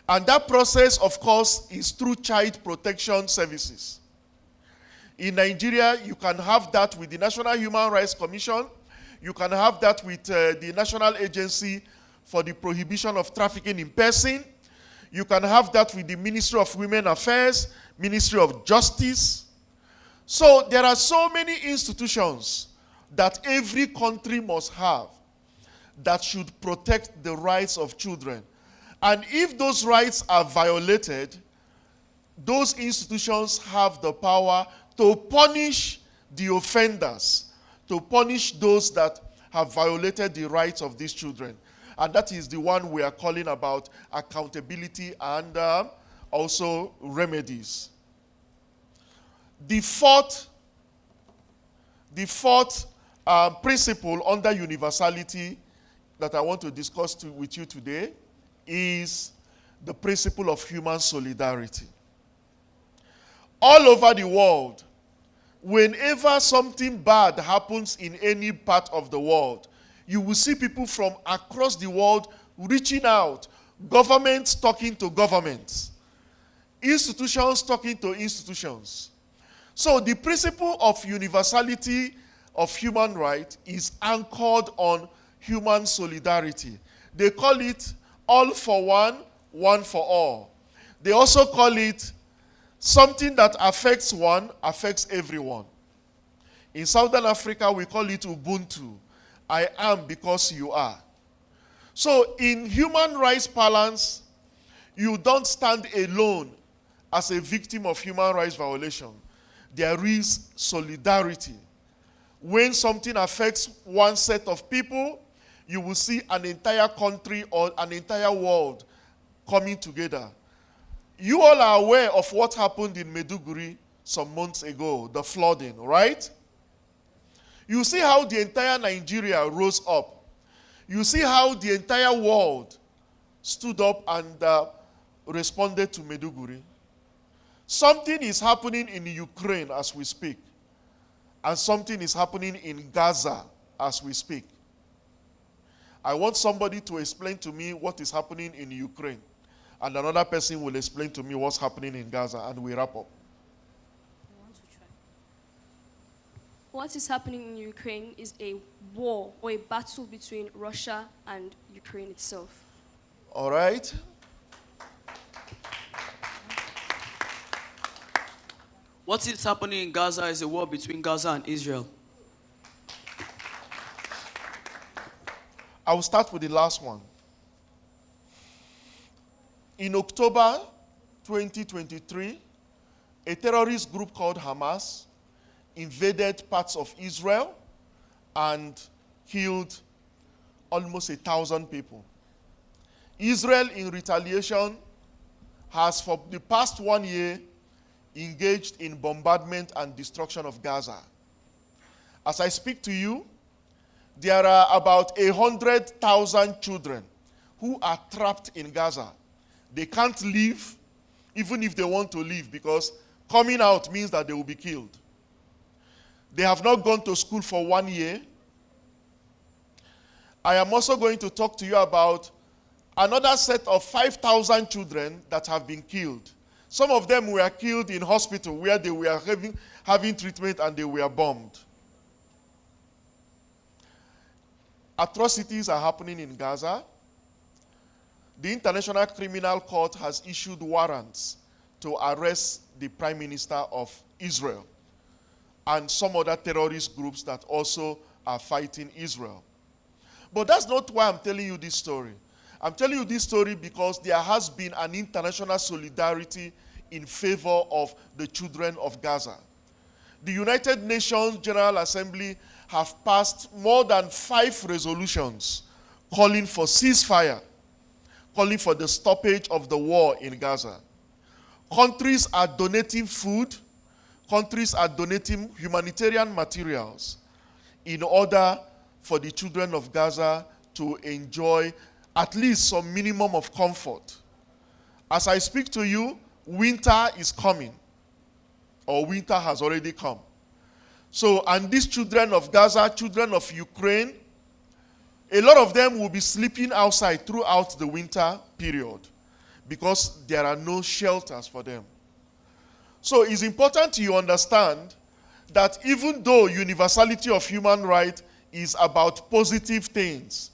And that process, of course, is through child protection services. In Nigeria, you can have that with the National Human Rights Commission. You can have that with the National Agency for the Prohibition of Trafficking in Person. You can have that with the Ministry of Women Affairs, Ministry of Justice. So there are so many institutions that every country must have that should protect the rights of children. And if those rights are violated, those institutions have the power to punish the offenders, to punish those that have violated the rights of these children. And that is the one we are calling about accountability and also remedies. The fourth principle under universality that I want to discuss with you today is the principle of human solidarity. All over the world, whenever something bad happens in any part of the world, you will see people from across the world reaching out, governments talking to governments, institutions talking to institutions. So the principle of universality of human rights is anchored on human solidarity. They call it all for one, one for all. They also call it something that affects one, affects everyone. In Southern Africa, we call it Ubuntu. I am because you are. So in human rights parlance, you don't stand alone as a victim of human rights violation. There is solidarity. When something affects one set of people, you will see an entire country or an entire world coming together. You all are aware of what happened in Maiduguri some months ago, the flooding, right? You see how the entire Nigeria rose up. You see how the entire world stood up and responded to Maiduguri. Something is happening in Ukraine as we speak. And something is happening in Gaza as we speak. I want somebody to explain to me what is happening in Ukraine. And another person will explain to me what's happening in Gaza, and we wrap up. What is happening in Ukraine is a war or a battle between Russia and Ukraine itself. All right. What is happening in Gaza is a war between Gaza and Israel. I will start with the last one. In October 2023, a terrorist group called Hamas invaded parts of Israel and killed almost 1,000 people. Israel, in retaliation, has for the past 1 year engaged in bombardment and destruction of Gaza. As I speak to you, there are about 100,000 children who are trapped in Gaza. They can't leave, even if they want to leave, because coming out means that they will be killed. They have not gone to school for 1 year. I am also going to talk to you about another set of 5,000 children that have been killed. Some of them were killed in hospital where they were having treatment and they were bombed. Atrocities are happening in Gaza. The International Criminal Court has issued warrants to arrest the Prime Minister of Israel and some other terrorist groups that also are fighting Israel. But that's not why I'm telling you this story. I'm telling you this story because there has been an international solidarity in favor of the children of Gaza. The United Nations General Assembly have passed more than 5 resolutions calling for ceasefire, calling for the stoppage of the war in Gaza. Countries are donating food, countries are donating humanitarian materials in order for the children of Gaza to enjoy at least some minimum of comfort. As I speak to you, winter is coming. or winter has already come. So, and these children of Gaza, children of Ukraine, a lot of them will be sleeping outside throughout the winter period because there are no shelters for them. So it's important you understand that even though universality of human rights is about positive things,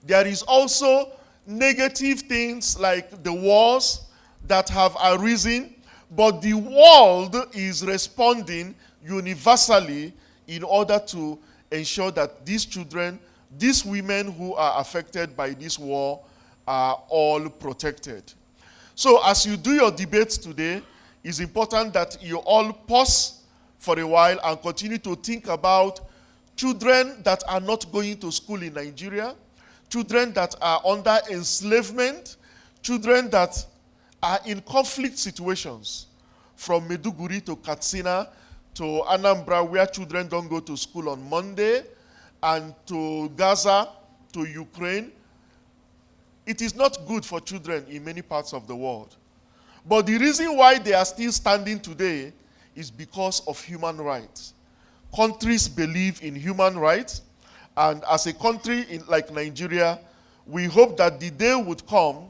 there is also negative things like the wars that have arisen, but the world is responding universally in order to ensure that these children, these women who are affected by this war are all protected. So as you do your debates today, it's important that you all pause for a while and continue to think about children that are not going to school in Nigeria, children that are under enslavement, children that are in conflict situations, from Meduguri to Katsina to Anambra, where children don't go to school on Monday, and to Gaza, to Ukraine. It is not good for children in many parts of the world. But the reason why they are still standing today is because of human rights. Countries believe in human rights, and as a country like Nigeria, we hope that the day would come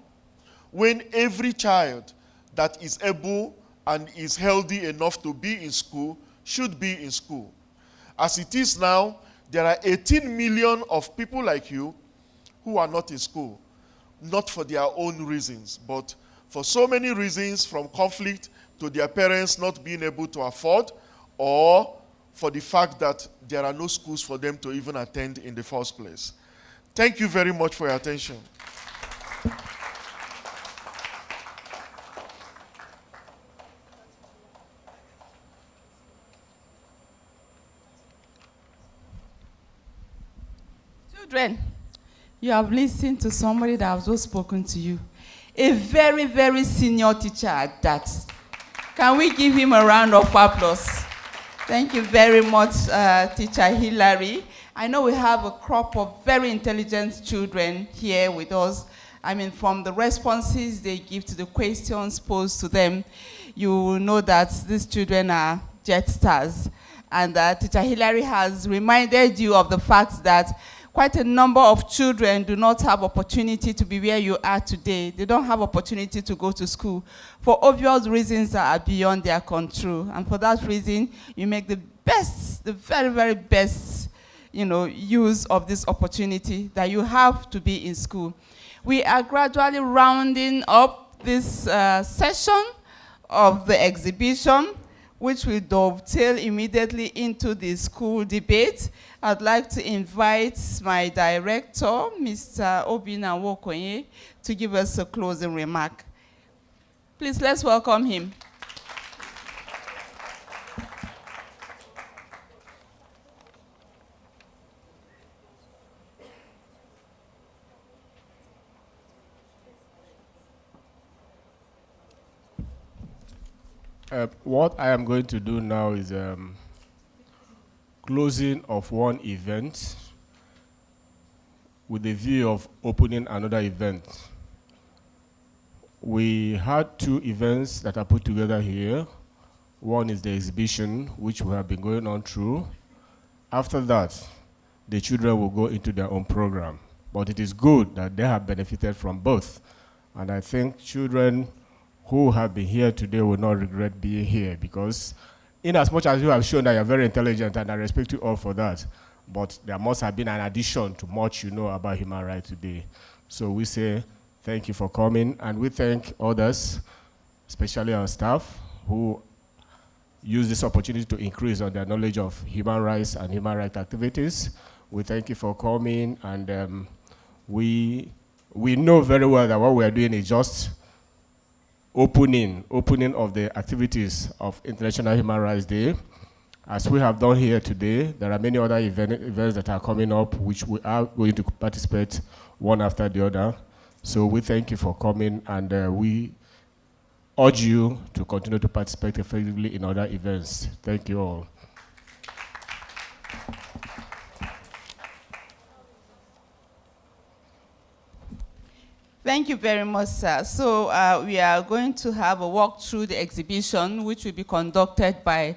when every child that is able and is healthy enough to be in school should be in school. As it is now, there are 18 million of people like you who are not in school, not for their own reasons, but for so many reasons, from conflict to their parents not being able to afford, or for the fact that there are no schools for them to even attend in the first place. Thank you very much for your attention. Children, you have listened to somebody that has just spoken to you. A very, very senior teacher at that. Can we give him a round of applause? Thank you very much, Teacher Hilary. I know we have a crop of very intelligent children here with us. I mean, from the responses they give to the questions posed to them, you know that these children are jet stars. And Teacher Hilary has reminded you of the fact that quite a number of children do not have opportunity to be where you are today. They don't have opportunity to go to school for obvious reasons that are beyond their control. And for that reason, you make the best, the very, very best, use of this opportunity that you have to be in school. We are gradually rounding up this session of the exhibition, which will dovetail immediately into the school debate. I'd like to invite my director, Mr. Obina Wokonye, to give us a closing remark. Please, let's welcome him. What I am going to do now is closing of one event with the view of opening another event. We had two events that are put together here. One is the exhibition, which we have been going on through. After that, the children will go into their own program. But it is good that they have benefited from both. And I think children who have been here today will not regret being here, because in as much as you have shown that you're very intelligent, and I respect you all for that, but there must have been an addition to much you know about human rights today. So we say thank you for coming, and we thank others, especially our staff, who use this opportunity to increase on their knowledge of human rights and human rights activities. We thank you for coming, and we know very well that what we are doing is just opening of the activities of International Human Rights Day. As we have done here today, there are many other events that are coming up, which we are going to participate one after the other. So we thank you for coming, and we urge you to continue to participate effectively in other events. Thank you all. Thank you very much, sir. So we are going to have a walk through the exhibition, which will be conducted by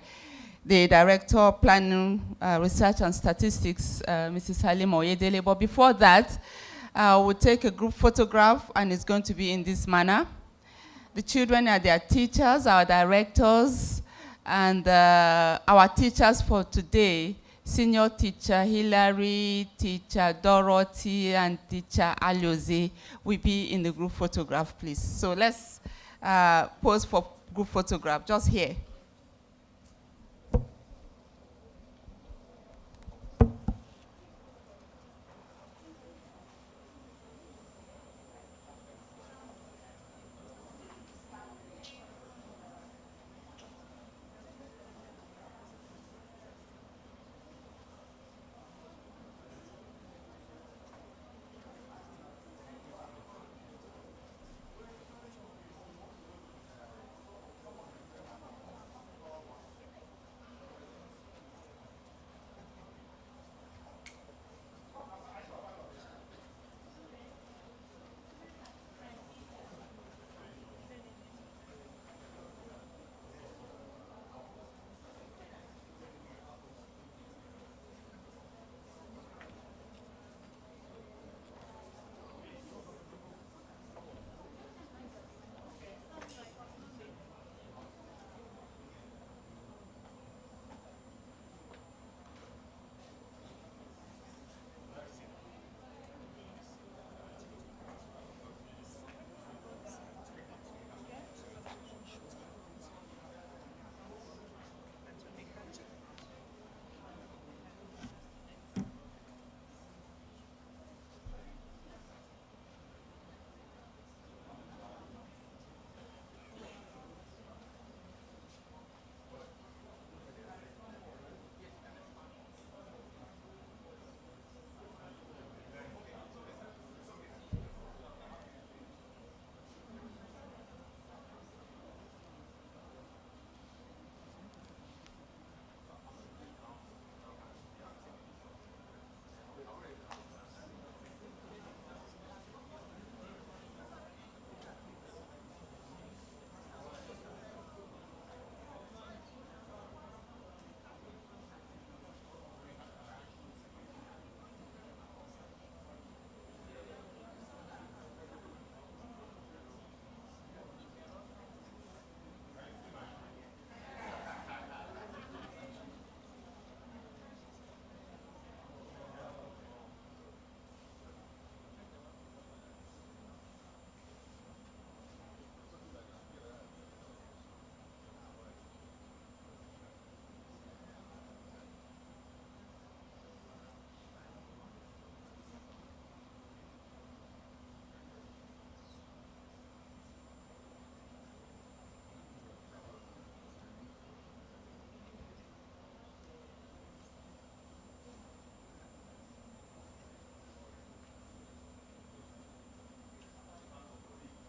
the Director of Planning, Research and Statistics, Mrs. Halima Oyedele. But before that, we'll take a group photograph, and it's going to be in this manner. The children are their teachers, our directors, and our teachers for today, senior teacher Hilary, teacher Dorothy, and teacher Alioze will be in the group photograph, please. So let's pose for group photograph, just here.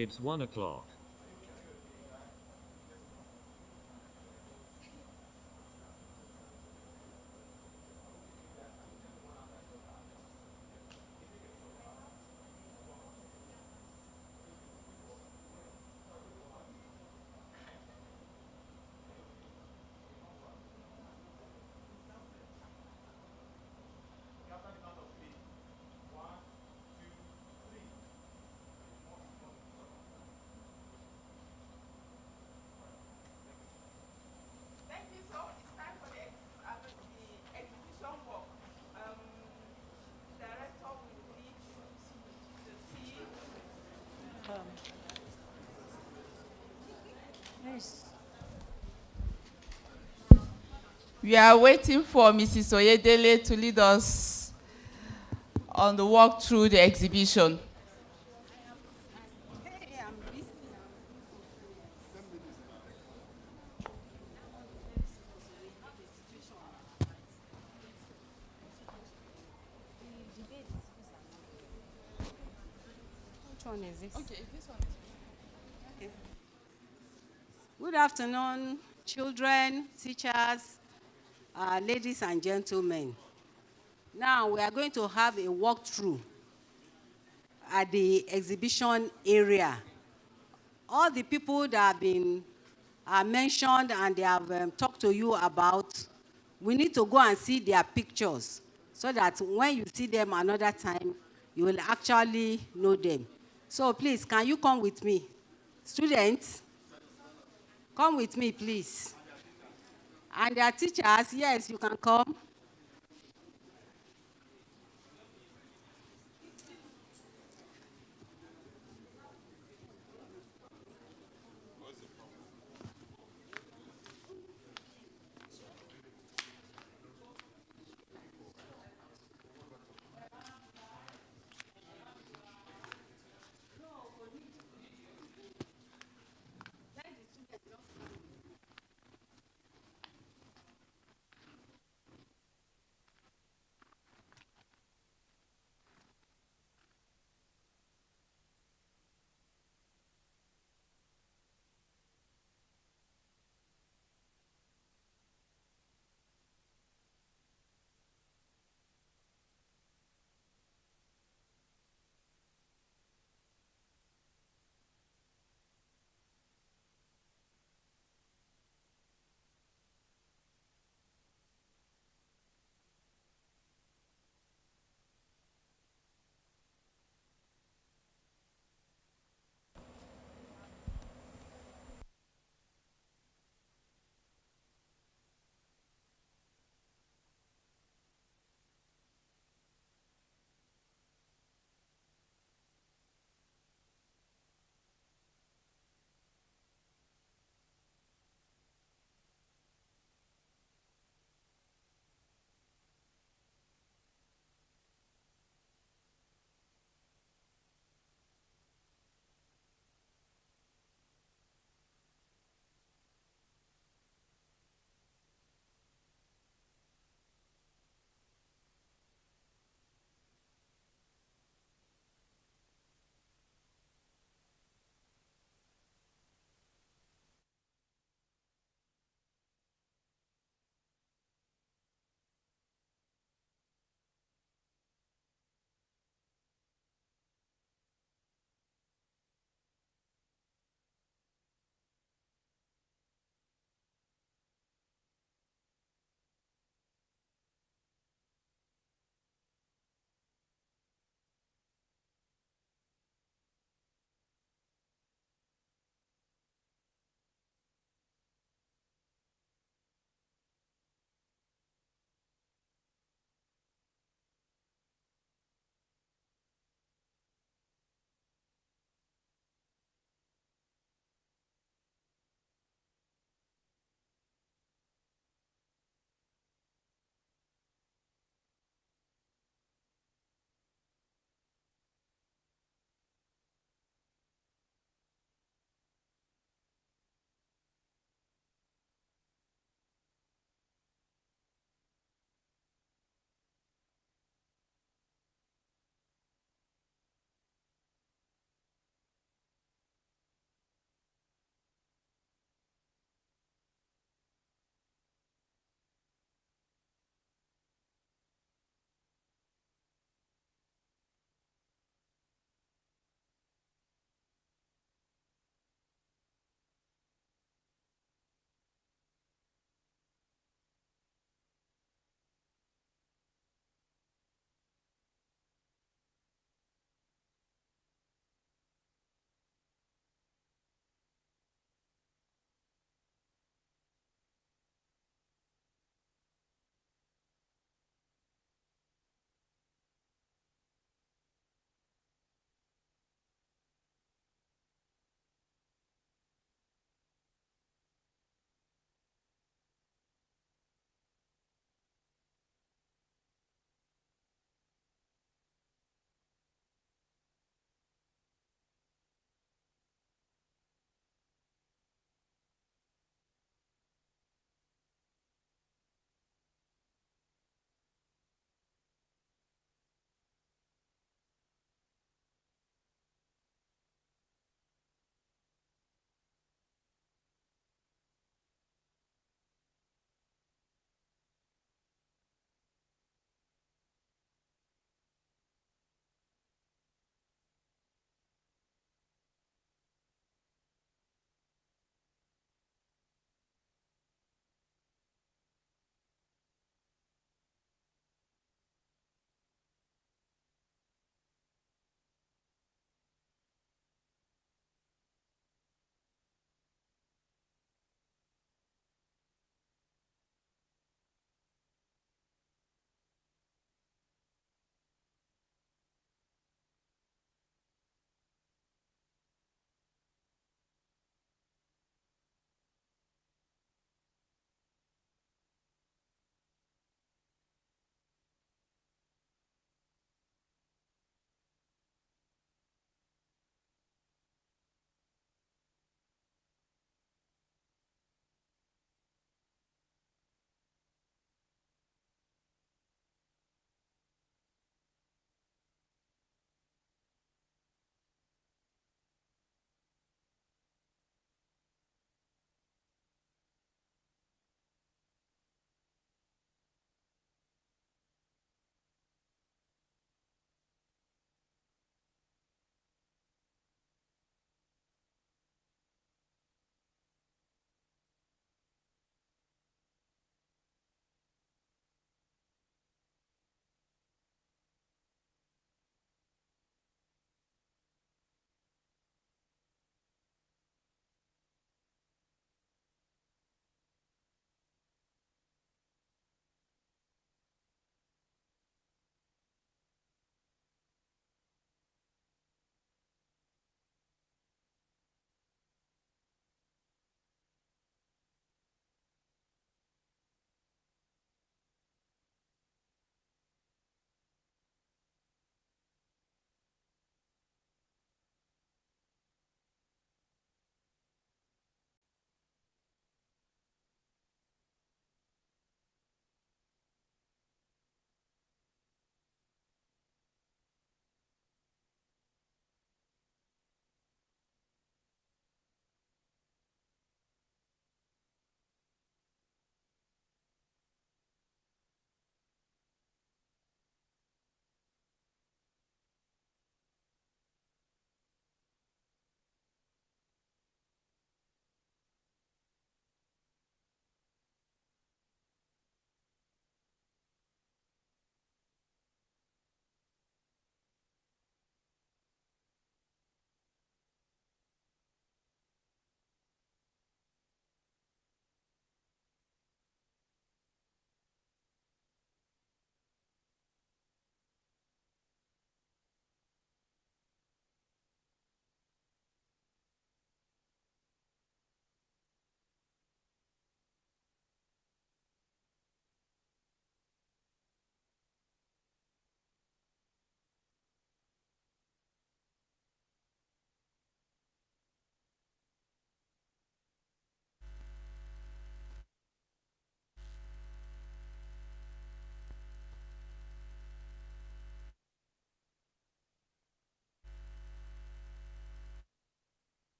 It's 1 o'clock. We are waiting for Mrs. Oyedele to lead us on the walk through the exhibition. Which one is this? Okay, this one. Okay. Good afternoon, children, teachers, ladies and gentlemen. Now we are going to have a walkthrough at the exhibition area. All the people that have been mentioned and they have talked to you about, we need to go and see their pictures so that when you see them another time, you will actually know them. So please, can you come with me? Students, come with me, please. And their teachers, yes, you can come.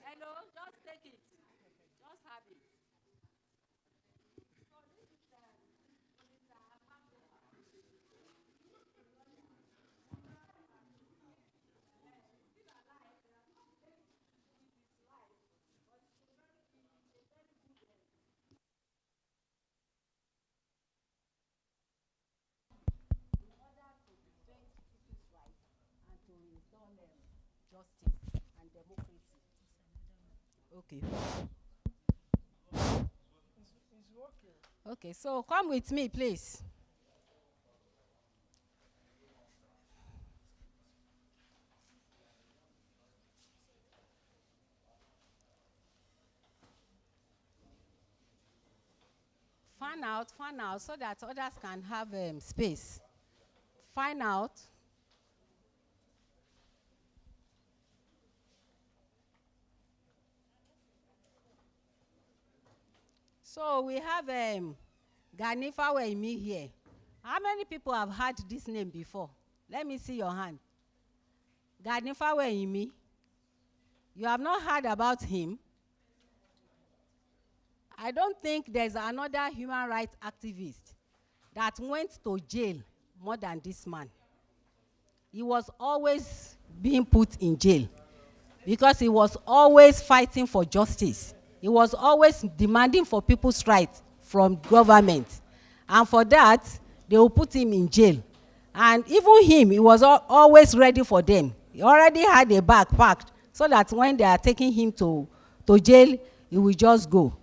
Hello, just take it. Just have it. Justice and democracy. Okay. Okay, so come with me, please. Fan out, so that others can have space. Fan out. So we have Ganifa Weimi here. How many people have heard this name before? Let me see your hand. Ganifa Weimi. You have not heard about him? I don't think there's another human rights activist that went to jail more than this man. He was always being put in jail because he was always fighting for justice. He was always demanding for people's rights from government. And for that, they will put him in jail. And even him, he was always ready for them. He already had a bag packed so that when they are taking him to jail, he will just go.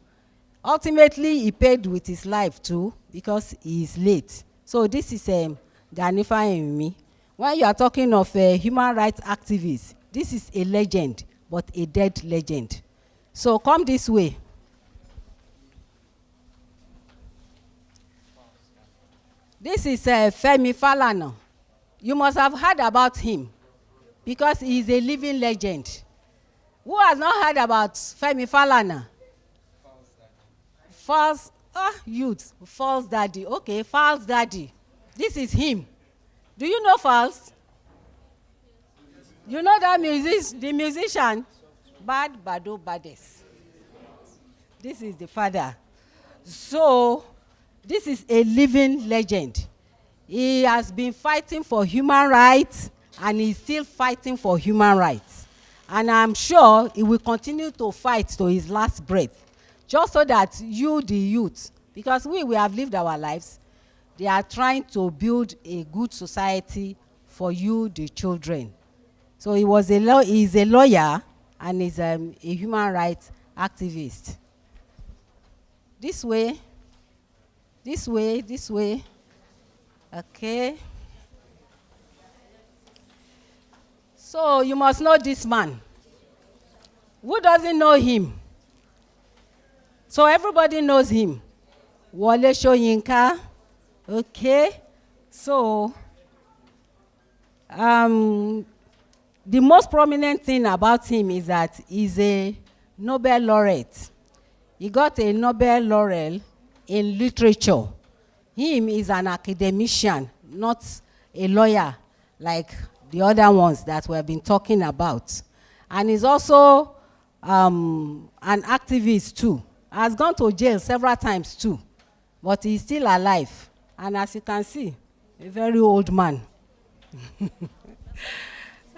Ultimately, he paid with his life too because he is late. So this is Ganifa Weimi. When you are talking of a human rights activist, this is a legend, but a dead legend. So come this way. This is Femi Falana. You must have heard about him because he is a living legend. Who has not heard about Femi Falana? False youth, false daddy. Okay, false daddy. This is him. Do you know False? You know that the musician? Bad Bado Bades. This is the father. So, this is a living legend. He has been fighting for human rights and he's still fighting for human rights. And I'm sure he will continue to fight to his last breath. Just so that you, the youth, because we have lived our lives, they are trying to build a good society for you, the children. So he is a lawyer and is a human rights activist. This way, this way, this way. Okay. So you must know this man. Who doesn't know him? So everybody knows him. Wole Soyinka. Okay. So the most prominent thing about him is that he's a Nobel laureate. He got a Nobel laurel in literature. Him is an academician, not a lawyer like the other ones that we have been talking about. And he's also an activist too. Has gone to jail several times too, but he's still alive. And as you can see, a very old man.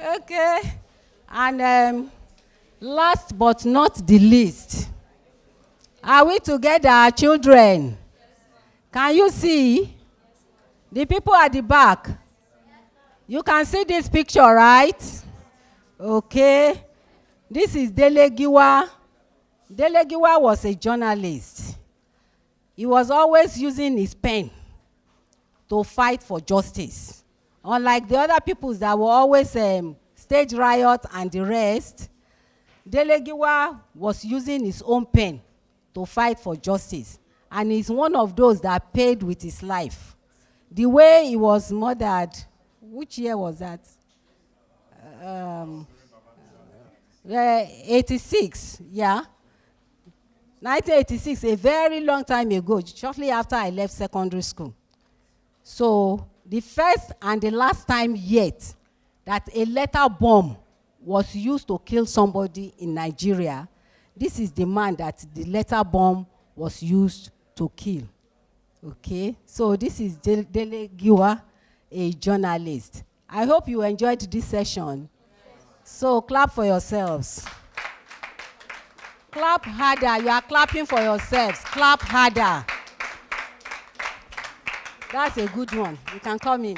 Okay. And last but not the least, are we together, children? Can you see? The people at the back. You can see this picture, right? Okay. This is Dele Giwa. Dele Giwa was a journalist. He was always using his pen to fight for justice. Unlike the other peoples that were always stage riot and the rest, Dele Giwa was using his own pen to fight for justice. And he's one of those that paid with his life. The way he was murdered, which year was that? 86, yeah. 1986, a very long time ago, shortly after I left secondary school. So the first and the last time yet that a letter bomb was used to kill somebody in Nigeria, this is the man that the letter bomb was used to kill. Okay, so this is Dele Giwa, a journalist. I hope you enjoyed this session. So clap for yourselves. Clap harder. You are clapping for yourselves. Clap harder. That's a good one. You can come in.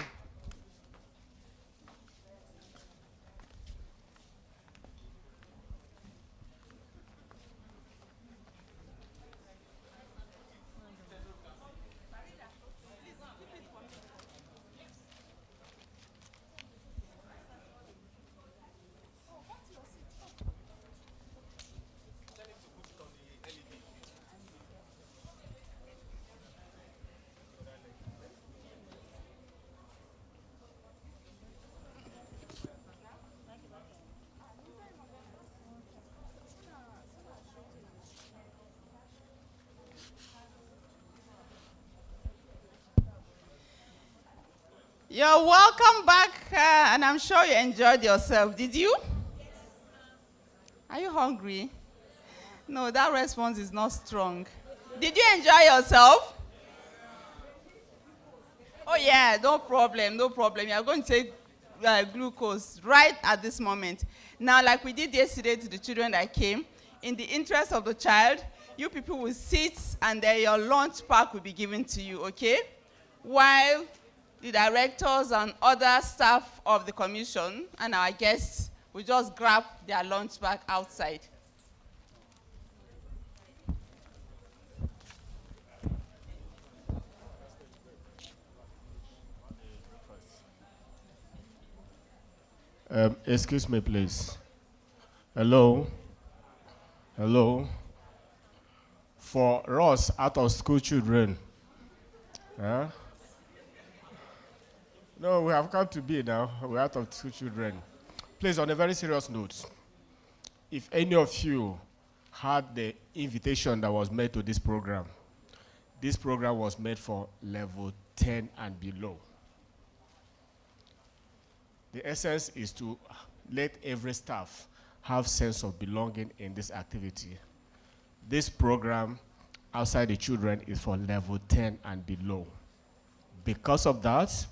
You're welcome back, and I'm sure you enjoyed yourself. Did you? Are you hungry? No, that response is not strong. Did you enjoy yourself? Oh, yeah, no problem, no problem. You're going to take glucose right at this moment. Now, like we did yesterday to the children that came, in the interest of the child, you people will sit and then your lunch pack will be given to you, okay? While the directors and other staff of the commission and our guests will just grab their lunch bag outside. Excuse me, please. Hello? Hello? For us out-of-school children, no, we have come to be now. We're out-of-school children. Please, on a very serious note, if any of you had the invitation that was made to this program was made for level 10 and below. The essence is to let every staff have sense of belonging in this activity. This program outside the children is for level 10 and below. Because of that,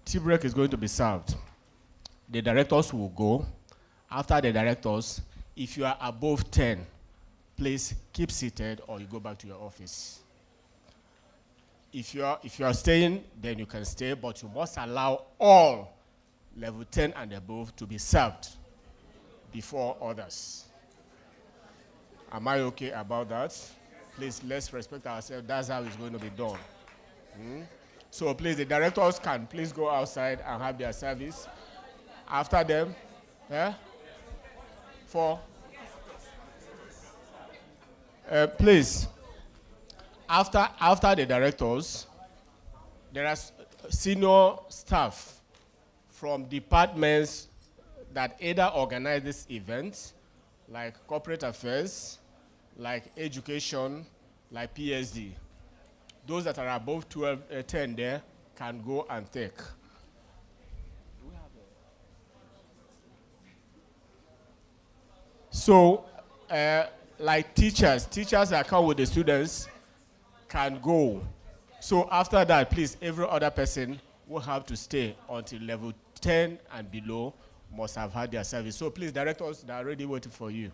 tea break is going to be served. The directors will go. After the directors, if you are above 10, please keep seated or you go back to your office. If you are staying, then you can stay, but you must allow all level 10 and above to be served before others. Am I okay about that? Please, let's respect ourselves. That's how it's going to be done. So please, the directors can please go outside and have their service. After them, please, after the directors, there are senior staff from departments that either organize this event, like corporate affairs, like education, like PSD. Those that are above 10 there can go and take. So, like teachers that come with the students can go. So after that, please, every other person will have to stay until level 10 and below must have had their service. So please, directors, they are already waiting for you.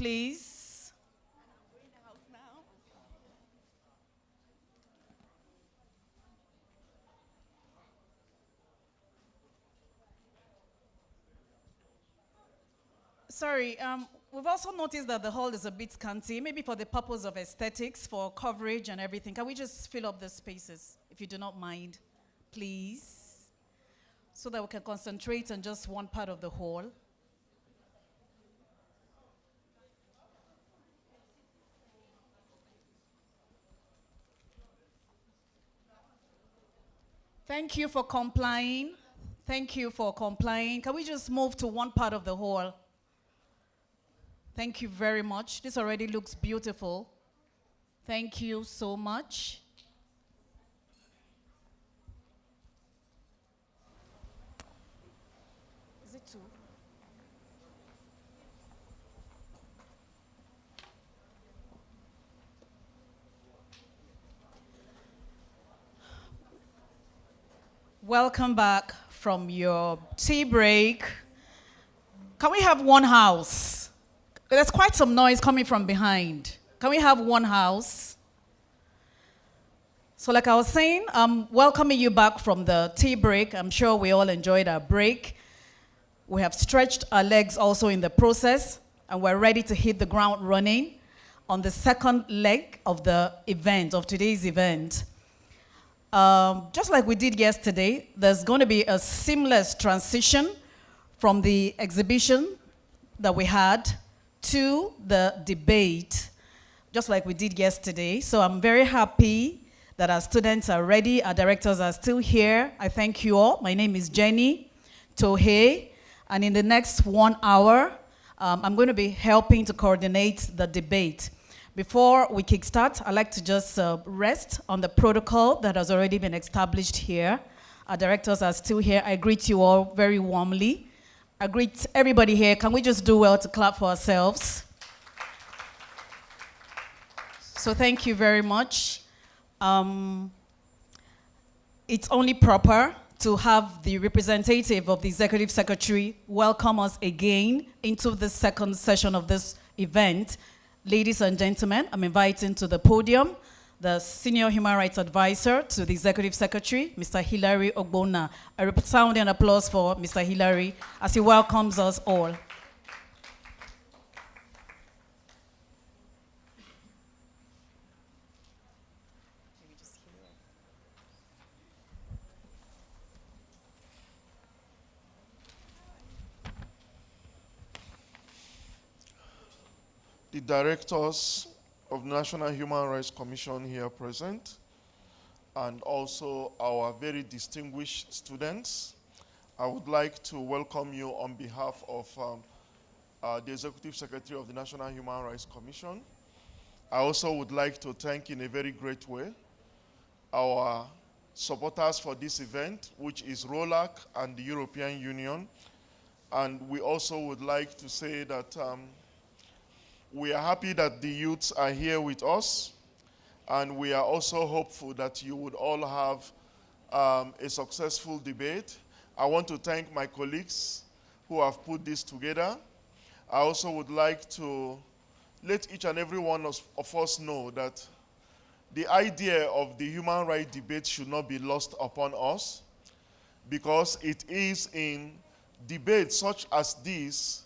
please. Sorry, we've also noticed that the hall is a bit scanty, maybe for the purpose of aesthetics, for coverage and everything. Can we just fill up the spaces, if you do not mind, please? So that we can concentrate on just one part of the hall. Thank you for complying. Thank you for complying. Can we just move to one part of the hall? Thank you very much. This already looks beautiful. Thank you so much. Is it two? Welcome back from your tea break. Can we have one house? There's quite some noise coming from behind. Can we have one house? So like I was saying, I'm welcoming you back from the tea break. I'm sure we all enjoyed our break. We have stretched our legs also in the process, and we're ready to hit the ground running on the second leg of the event, of today's event. Just like we did yesterday, there's going to be a seamless transition from the exhibition that we had to the debate, just like we did yesterday. So I'm very happy that our students are ready, our directors are still here. I thank you all. My name is Jenny Tohei, and in the next 1 hour, I'm going to be helping to coordinate the debate. Before we kickstart, I'd like to just rest on the protocol that has already been established here. Our directors are still here. I greet you all very warmly. I greet everybody here. Can we just do well to clap for ourselves? So thank you very much. It's only proper to have the representative of the Executive Secretary welcome us again into the second session of this event. Ladies and gentlemen, I'm inviting to the podium the Senior Human Rights Advisor to the Executive Secretary, Mr. Hilary Ogbonna. A resounding applause for Mr. Hilary as he welcomes us all. The directors of the National Human Rights Commission here present, and also our very distinguished students. I would like to welcome you on behalf of the Executive Secretary of the National Human Rights Commission. I also would like to thank in a very great way our supporters for this event, which is RoLAC and the European Union. And we also would like to say that we are happy that the youths are here with us, and we are also hopeful that you would all have a successful debate. I want to thank my colleagues who have put this together. I also would like to let each and every one of us know that the idea of the human rights debate should not be lost upon us, because it is in debates such as this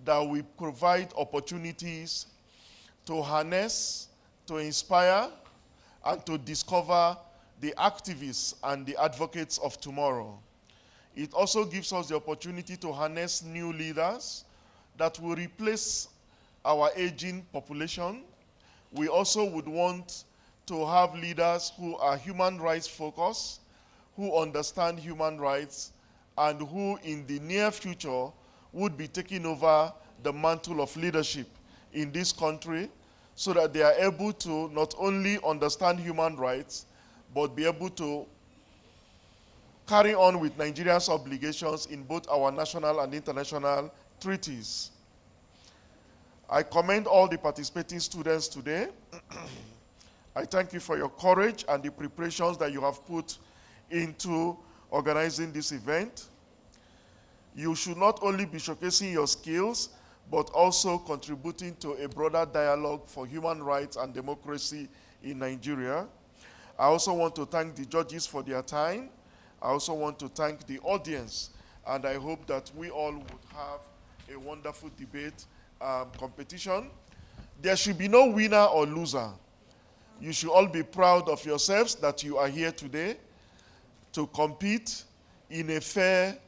that we provide opportunities to harness, to inspire, and to discover the activists and the advocates of tomorrow. It also gives us the opportunity to harness new leaders that will replace our aging population. We also would want to have leaders who are human rights focused, who understand human rights, and who in the near future would be taking over the mantle of leadership in this country, so that they are able to not only understand human rights, but be able to carry on with Nigeria's obligations in both our national and international treaties. I commend all the participating students today. I thank you for your courage and the preparations that you have put into organizing this event. You should not only be showcasing your skills, but also contributing to a broader dialogue for human rights and democracy in Nigeria. I also want to thank the judges for their time. I also want to thank the audience, and I hope that we all would have a wonderful debate competition. There should be no winner or loser. You should all be proud of yourselves that you are here today to compete in a fair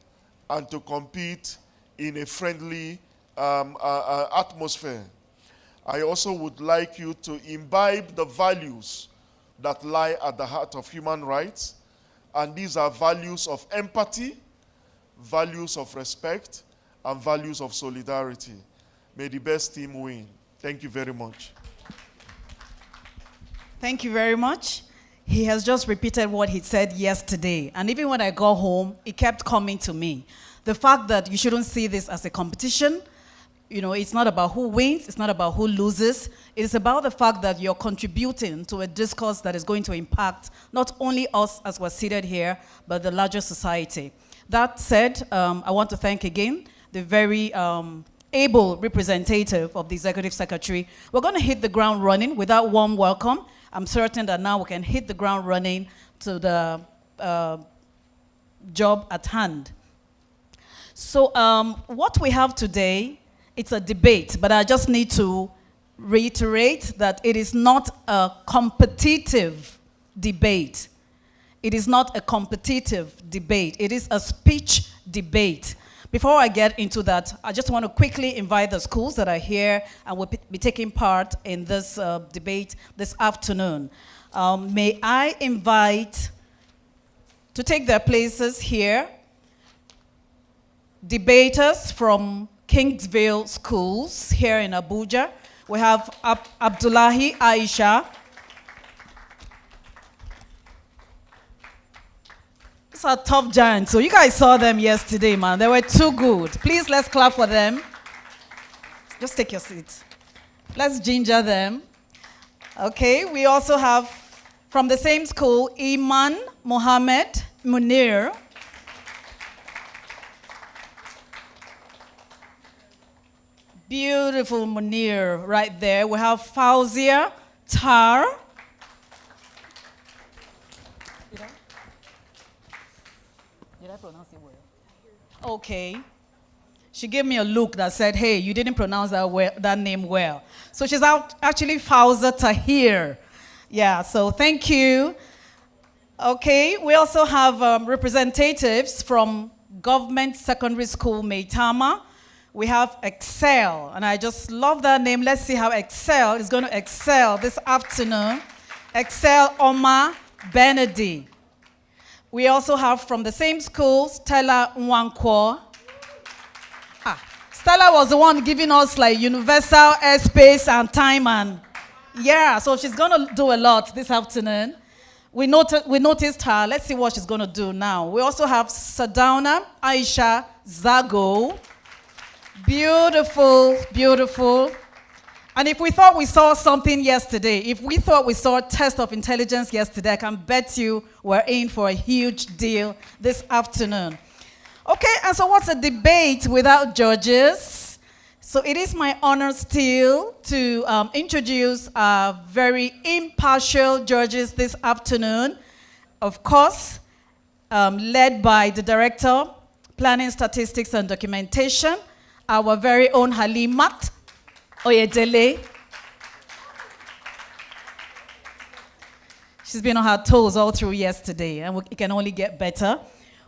and to compete in a friendly atmosphere. I also would like you to imbibe the values that lie at the heart of human rights, and these are values of empathy, values of respect, and values of solidarity. May the best team win. Thank you very much. Thank you very much. He has just repeated what he said yesterday. And even when I got home, it kept coming to me. The fact that you shouldn't see this as a competition. You know, it's not about who wins, it's not about who loses. It's about the fact that you're contributing to a discourse that is going to impact not only us as we're seated here, but the larger society. That said, I want to thank again the very able representative of the Executive Secretary. We're going to hit the ground running with that warm welcome. I'm certain that now we can hit the ground running to the job at hand. So what we have today, it's a debate, but I just need to reiterate that it is not a competitive debate. It is not a competitive debate. It is a speech debate. Before I get into that, I just want to quickly invite the schools that are here and will be taking part in this debate this afternoon. May I invite to take their places here debaters from Kingsville Schools here in Abuja. We have Abdullahi Aisha. These are tough giants. So you guys saw them yesterday, man. They were too good. Please, let's clap for them. Just take your seat. Let's ginger them. Okay, we also have from the same school, Iman Mohammed Munir. Beautiful Munir right there. We have Fauzia Tar. Did I pronounce it well? Okay. She gave me a look that said, hey, you didn't pronounce that name well. So she's actually Fauzia Tahir. Yeah, so thank you. Okay, we also have representatives from Government Secondary School Maitama. We have Excel, and I just love that name. Let's see how Excel is going to excel this afternoon. Excel Oma Benedi. We also have from the same school, Stella Nwankwo. Stella was the one giving us like universal airspace and time, and yeah, so she's going to do a lot this afternoon. We noticed her. Let's see what she's going to do now. We also have Sadauna Aisha Zago. Beautiful, beautiful. And if we thought we saw something yesterday, if we thought we saw a test of intelligence yesterday, I can bet you we're in for a huge deal this afternoon. Okay, and so what's a debate without judges? So it is my honor still to introduce our very impartial judges this afternoon. Of course, led by the Director, Planning, Statistics and Documentation, our very own Halimat Oyedele. She's been on her toes all through yesterday, and it can only get better.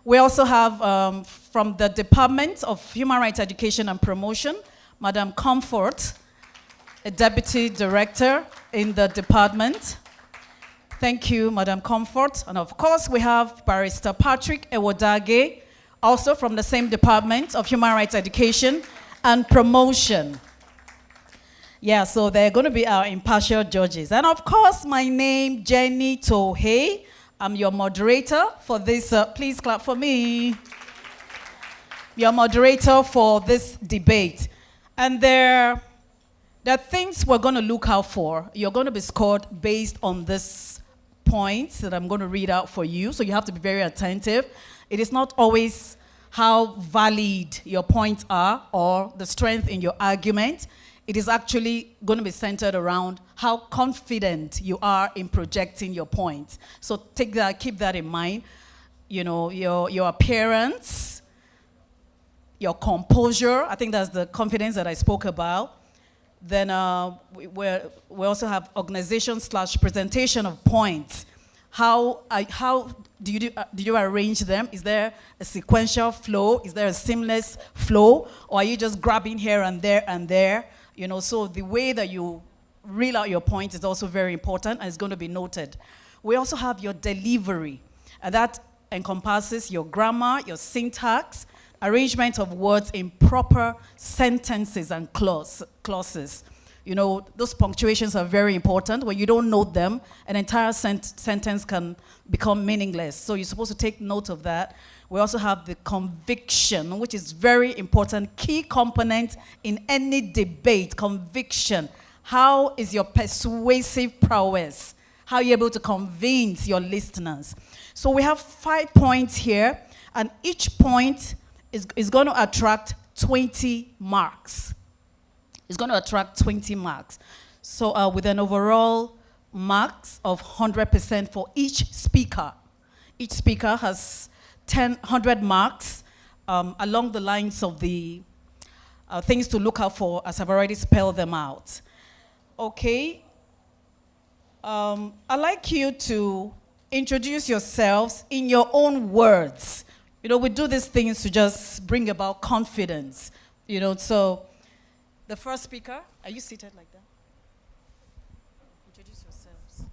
We also have from the Department of Human Rights Education and Promotion, Madam Comfort, a Deputy Director in the department. Thank you, Madam Comfort. And of course, we have Barrister Patrick Ewodage, also from the same Department of Human Rights Education and Promotion. Yeah, so they're going to be our impartial judges. And of course, my name, Jenny Tohei. I'm your moderator for this. Please clap for me. Your moderator for this debate. And there are things we're going to look out for. You're going to be scored based on this points that I'm going to read out for you. So you have to be very attentive. It is not always how valid your points are or the strength in your argument. It is actually going to be centered around how confident you are in projecting your points. So keep that in mind. You know, your appearance, your composure. I think that's the confidence that I spoke about. Then we also have organization/presentation of points. How do you arrange them? Is there a sequential flow? Is there a seamless flow? Or are you just grabbing here and there and there? You know, so the way that you reel out your points is also very important and it's going to be noted. We also have your delivery, and that encompasses your grammar, your syntax, arrangement of words in proper sentences and clauses. You know, those punctuations are very important. When you don't note them, an entire sentence can become meaningless. So you're supposed to take note of that. We also have the conviction, which is very important, key component in any debate, conviction. How is your persuasive prowess? How are you able to convince your listeners? So we have 5 points here, and each point is going to attract 20 marks. It's going to attract 20 marks. So with an overall marks of 100% for each speaker. Each speaker has 100 marks along the lines of the things to look out for, as I've already spelled them out. Okay. I'd like you to introduce yourselves in your own words. You know, we do these things to just bring about confidence. You know, so the first speaker, are you seated like that? Introduce yourselves.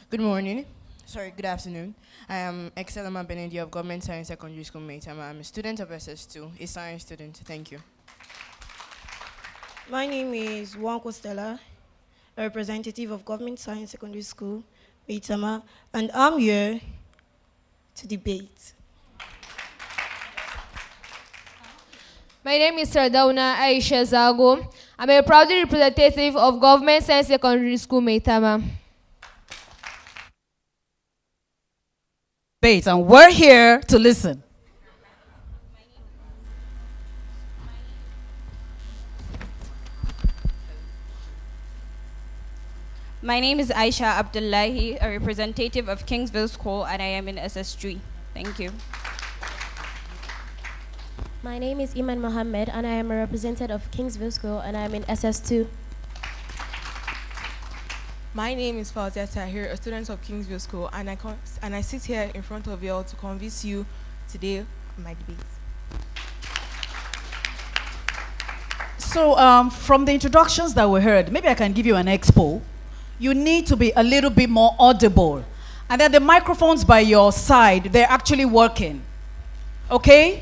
Good morning. Good afternoon. I am Excelma Benendi of Government Science Secondary School, Maitama. I'm a student of SS2, a science student. Thank you. My name is Wanko Stella, a representative of Government Science Secondary School, Maitama, and I'm here to debate. My name is Sardauna Aisha Zago. I'm a proud representative of Government Science Secondary School, Maitama. And we're here to listen. My name is Aisha Abdullahi, a representative of Kingsville School, and I am in SS3. Thank you. My name is Iman Mohammed, and I am a representative of Kingsville School, and I am in SS2. My name is Fauzia Tahir, a student of Kingsville School, and I sit here in front of you all to convince you today on my debate. So from the introductions that we heard, maybe I can give you an expo. You need to be a little bit more audible. And then the microphones by your side, they're actually working. Okay?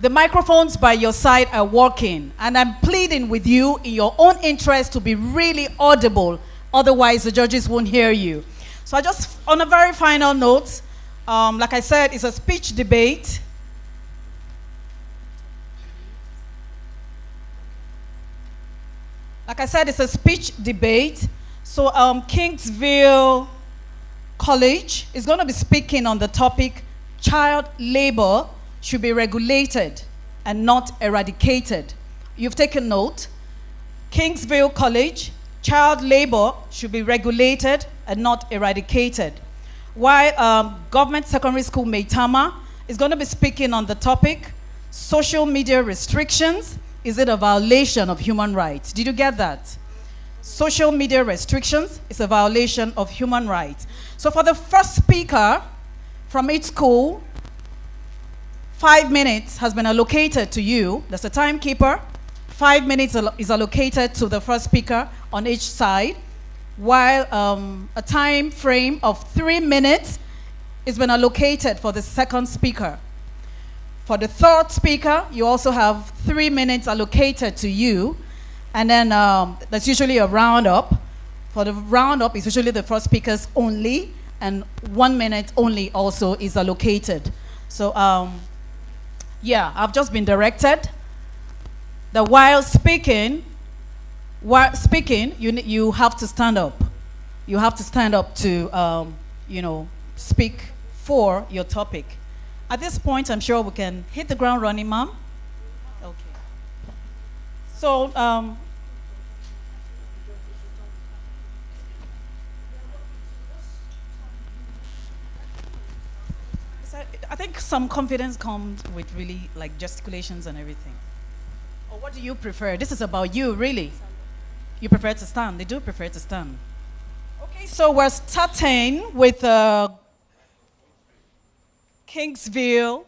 The microphones by your side are working. And I'm pleading with you in your own interest to be really audible. Otherwise, the judges won't hear you. So I just, on a very final note, like I said, it's a speech debate. Like I said, it's a speech debate. So Kingsville College is going to be speaking on the topic, child labor should be regulated and not eradicated. You've taken note. Kingsville College, child labor should be regulated and not eradicated. While Government Secondary School Maitama is going to be speaking on the topic, social media restrictions, is it a violation of human rights? Did you get that? Social media restrictions is a violation of human rights. So for the first speaker from each school, 5 minutes has been allocated to you. There's a timekeeper. 5 minutes is allocated to the first speaker on each side, while a time frame of 3 minutes has been allocated for the second speaker. For the third speaker, you also have 3 minutes allocated to you, and then there's usually a roundup. For the roundup, it's usually the first speakers only, and 1 minute only also is allocated. So yeah, I've just been directed that while speaking, you have to stand up. You have to stand up to, you know, speak for your topic. At this point, I'm sure we can hit the ground running, ma'am. Okay. So, I think some confidence comes with really like gesticulations and everything. Or what do you prefer? This is about you, really. You prefer to stand. They do prefer to stand. Okay, so we're starting with Kingsville.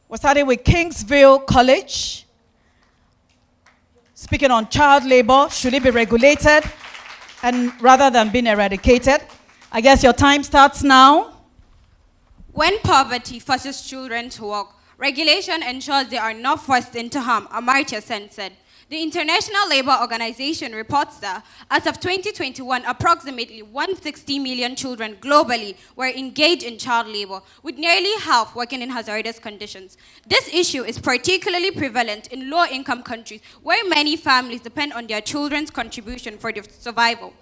We're starting with Kingsville College. Speaking on child labor, should it be regulated and rather than being eradicated? I guess your time starts now. When poverty forces children to work, regulation ensures they are not forced into harm, Amartya Sen said. The International Labour Organization reports that, as of 2021, approximately 160 million children globally were engaged in child labor, with nearly half working in hazardous conditions. This issue is particularly prevalent in low-income countries, where many families depend on their children's contribution for their survival.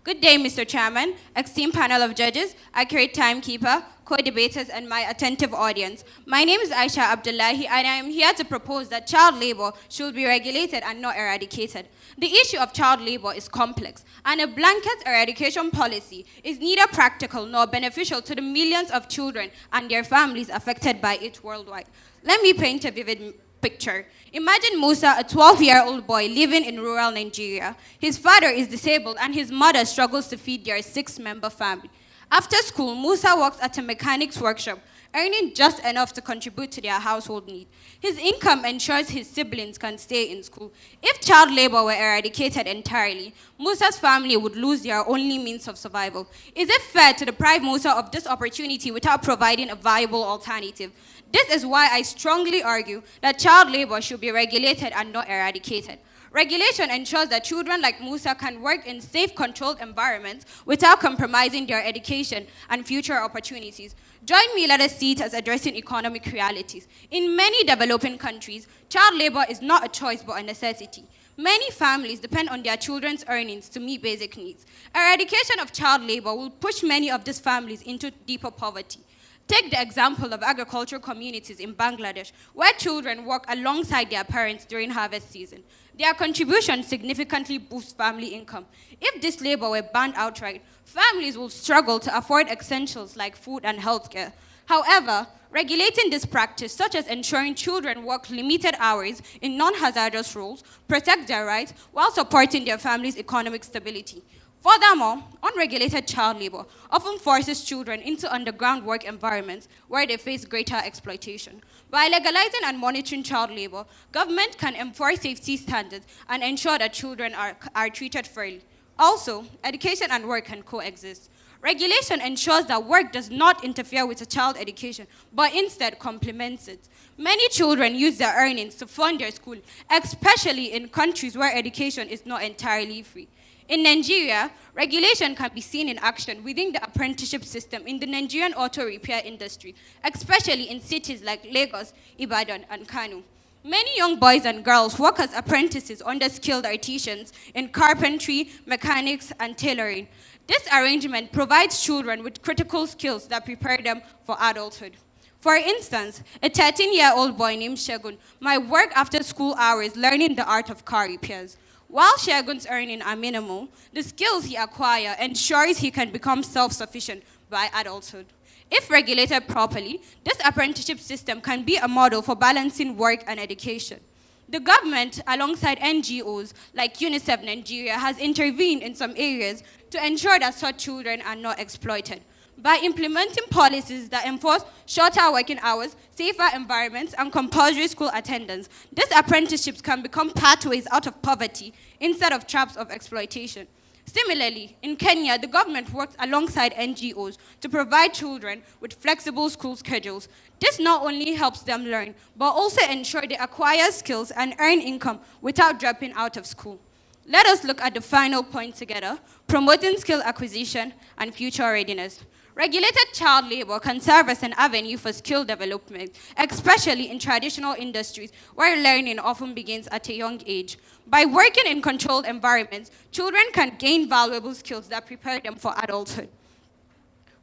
Good day, Mr. Chairman, esteemed panel of judges, accurate timekeeper, co-debaters, and my attentive audience. My name is Aisha Abdullahi, and I am here to propose that child labor should be regulated and not eradicated. The issue of child labor is complex, and a blanket eradication policy is neither practical nor beneficial to the millions of children and their families affected by it worldwide. Let me paint a vivid picture. Imagine Musa, a 12-year-old boy living in rural Nigeria. His father is disabled and his mother struggles to feed their 6-member family. After school, Musa works at a mechanic's workshop, earning just enough to contribute to their household needs. His income ensures his siblings can stay in school. If child labor were eradicated entirely, Musa's family would lose their only means of survival. Is it fair to deprive Musa of this opportunity without providing a viable alternative? This is why I strongly argue that child labor should be regulated and not eradicated. Regulation ensures that children like Musa can work in safe, controlled environments without compromising their education and future opportunities. Join me, let us see it as addressing economic realities. In many developing countries, child labor is not a choice but a necessity. Many families depend on their children's earnings to meet basic needs. Eradication of child labor will push many of these families into deeper poverty. Take the example of agricultural communities in Bangladesh, where children work alongside their parents during harvest season. Their contribution significantly boosts family income. If this labor were banned outright, families will struggle to afford essentials like food and healthcare. However, regulating this practice, such as ensuring children work limited hours in non-hazardous roles, protect their rights while supporting their family's economic stability. Furthermore, unregulated child labor often forces children into underground work environments where they face greater exploitation. By legalizing and monitoring child labor, government can enforce safety standards and ensure that children are treated fairly. Also, education and work can coexist. Regulation ensures that work does not interfere with a child's education, but instead complements it. Many children use their earnings to fund their school, especially in countries where education is not entirely free. In Nigeria, regulation can be seen in action within the apprenticeship system in the Nigerian auto repair industry, especially in cities like Lagos, Ibadan, and Kano. Many young boys and girls work as apprentices under skilled artisans in carpentry, mechanics, and tailoring. This arrangement provides children with critical skills that prepare them for adulthood. For instance, a 13-year-old boy named Shegun might work after school hours learning the art of car repairs. While Shegun's earnings are minimal, the skills he acquires ensures he can become self-sufficient by adulthood. If regulated properly, this apprenticeship system can be a model for balancing work and education. The government, alongside NGOs like UNICEF Nigeria, has intervened in some areas to ensure that such children are not exploited. By implementing policies that enforce shorter working hours, safer environments, and compulsory school attendance, these apprenticeships can become pathways out of poverty instead of traps of exploitation. Similarly, in Kenya, the government works alongside NGOs to provide children with flexible school schedules. This not only helps them learn, but also ensure they acquire skills and earn income without dropping out of school. Let us look at the final point together: promoting skill acquisition and future readiness. Regulated child labor can serve as an avenue for skill development, especially in traditional industries where learning often begins at a young age. By working in controlled environments, children can gain valuable skills that prepare them for adulthood.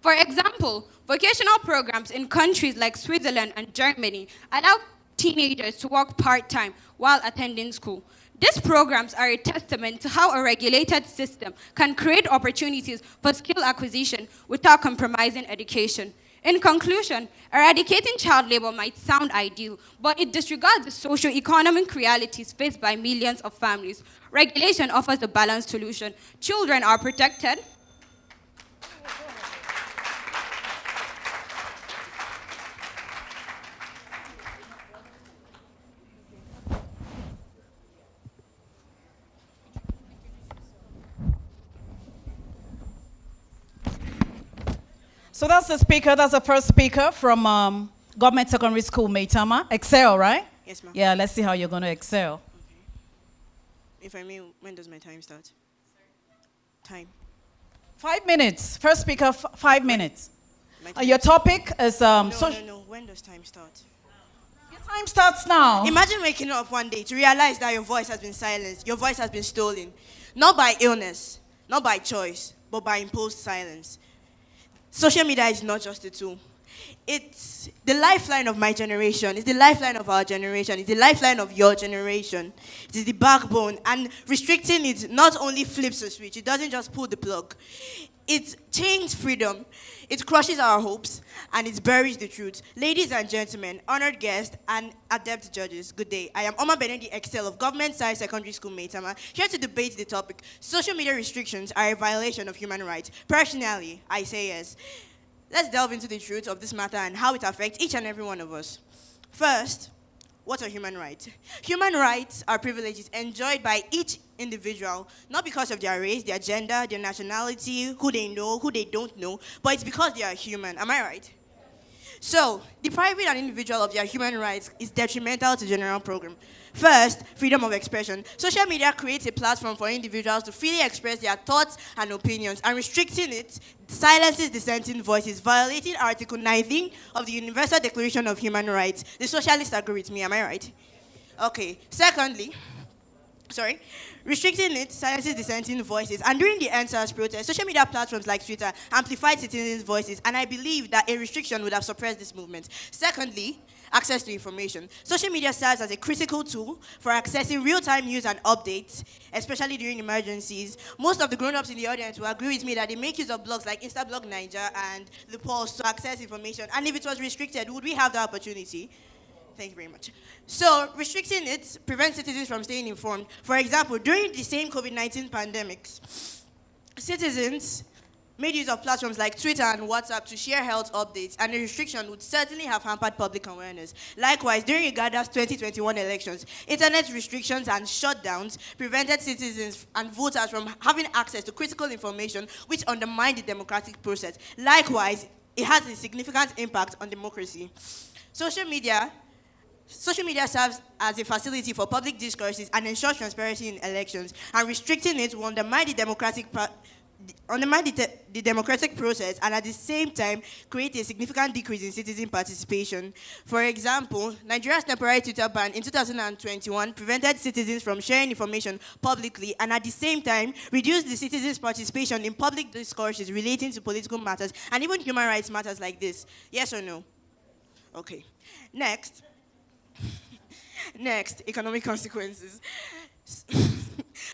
For example, vocational programs in countries like Switzerland and Germany allow teenagers to work part-time while attending school. These programs are a testament to how a regulated system can create opportunities for skill acquisition without compromising education. In conclusion, eradicating child labor might sound ideal, but it disregards the socio-economic realities faced by millions of families. Regulation offers a balanced solution. Children are protected. So that's the speaker, that's the first speaker from Government Secondary School, Maitama. Excel, right? Yes, ma'am. Yeah, let's see how you're going to excel. If I may, when does my time start? Time. 5 minutes. First speaker, 5 minutes. My Your topic is... no. When does time start? Your time starts now. Imagine waking up one day to realize that your voice has been silenced. Your voice has been stolen. Not by illness, not by choice, but by imposed silence. Social media is not just a tool. It's the lifeline of my generation. It's the lifeline of our generation. It's the lifeline of your generation. It is the backbone. And restricting it not only flips a switch, it doesn't just pull the plug. It chains freedom. It crushes our hopes. And it buries the truth. Ladies and gentlemen, honored guests, and adept judges, good day. I am Oma Benedi Excel of Government Science Secondary School, Maitama, here to debate the topic, social media restrictions are a violation of human rights. Personally, I say yes. Let's delve into the truth of this matter and how it affects each and every one of us. First, what are human rights? Human rights are privileges enjoyed by each individual, not because of their race, their gender, their nationality, who they know, who they don't know, but it's because they are human. Am I right? So, depriving an individual of their human rights is detrimental to the general program. First, freedom of expression. Social media creates a platform for individuals to freely express their thoughts and opinions, and restricting it silences dissenting voices, violating Article 19 of the Universal Declaration of Human Rights. The socialists agree with me, am I right? Okay. Secondly, restricting it silences dissenting voices. And during the NSAS protest, social media platforms like Twitter amplified citizens' voices, and I believe that a restriction would have suppressed this movement. Secondly, access to information. Social media serves as a critical tool for accessing real-time news and updates, especially during emergencies. Most of the grown-ups in the audience will agree with me that they make use of blogs like Instablog Niger and The Pulse to access information. And if it was restricted, would we have the opportunity? Thank you very much. So, restricting it prevents citizens from staying informed. For example, during the same COVID-19 pandemics, citizens made use of platforms like Twitter and WhatsApp to share health updates, and a restriction would certainly have hampered public awareness. Likewise, during Ugada's 2021 elections, internet restrictions and shutdowns prevented citizens and voters from having access to critical information, which undermined the democratic process. Likewise, it has a significant impact on democracy. Social media serves as a facility for public discourses and ensures transparency in elections, and restricting it will undermine the democratic process, and at the same time create a significant decrease in citizen participation. For example, Nigeria's temporary Twitter ban in 2021 prevented citizens from sharing information publicly, and at the same time reduced the citizens' participation in public discourses relating to political matters and even human rights matters like this. Yes or no? Okay. Next, economic consequences.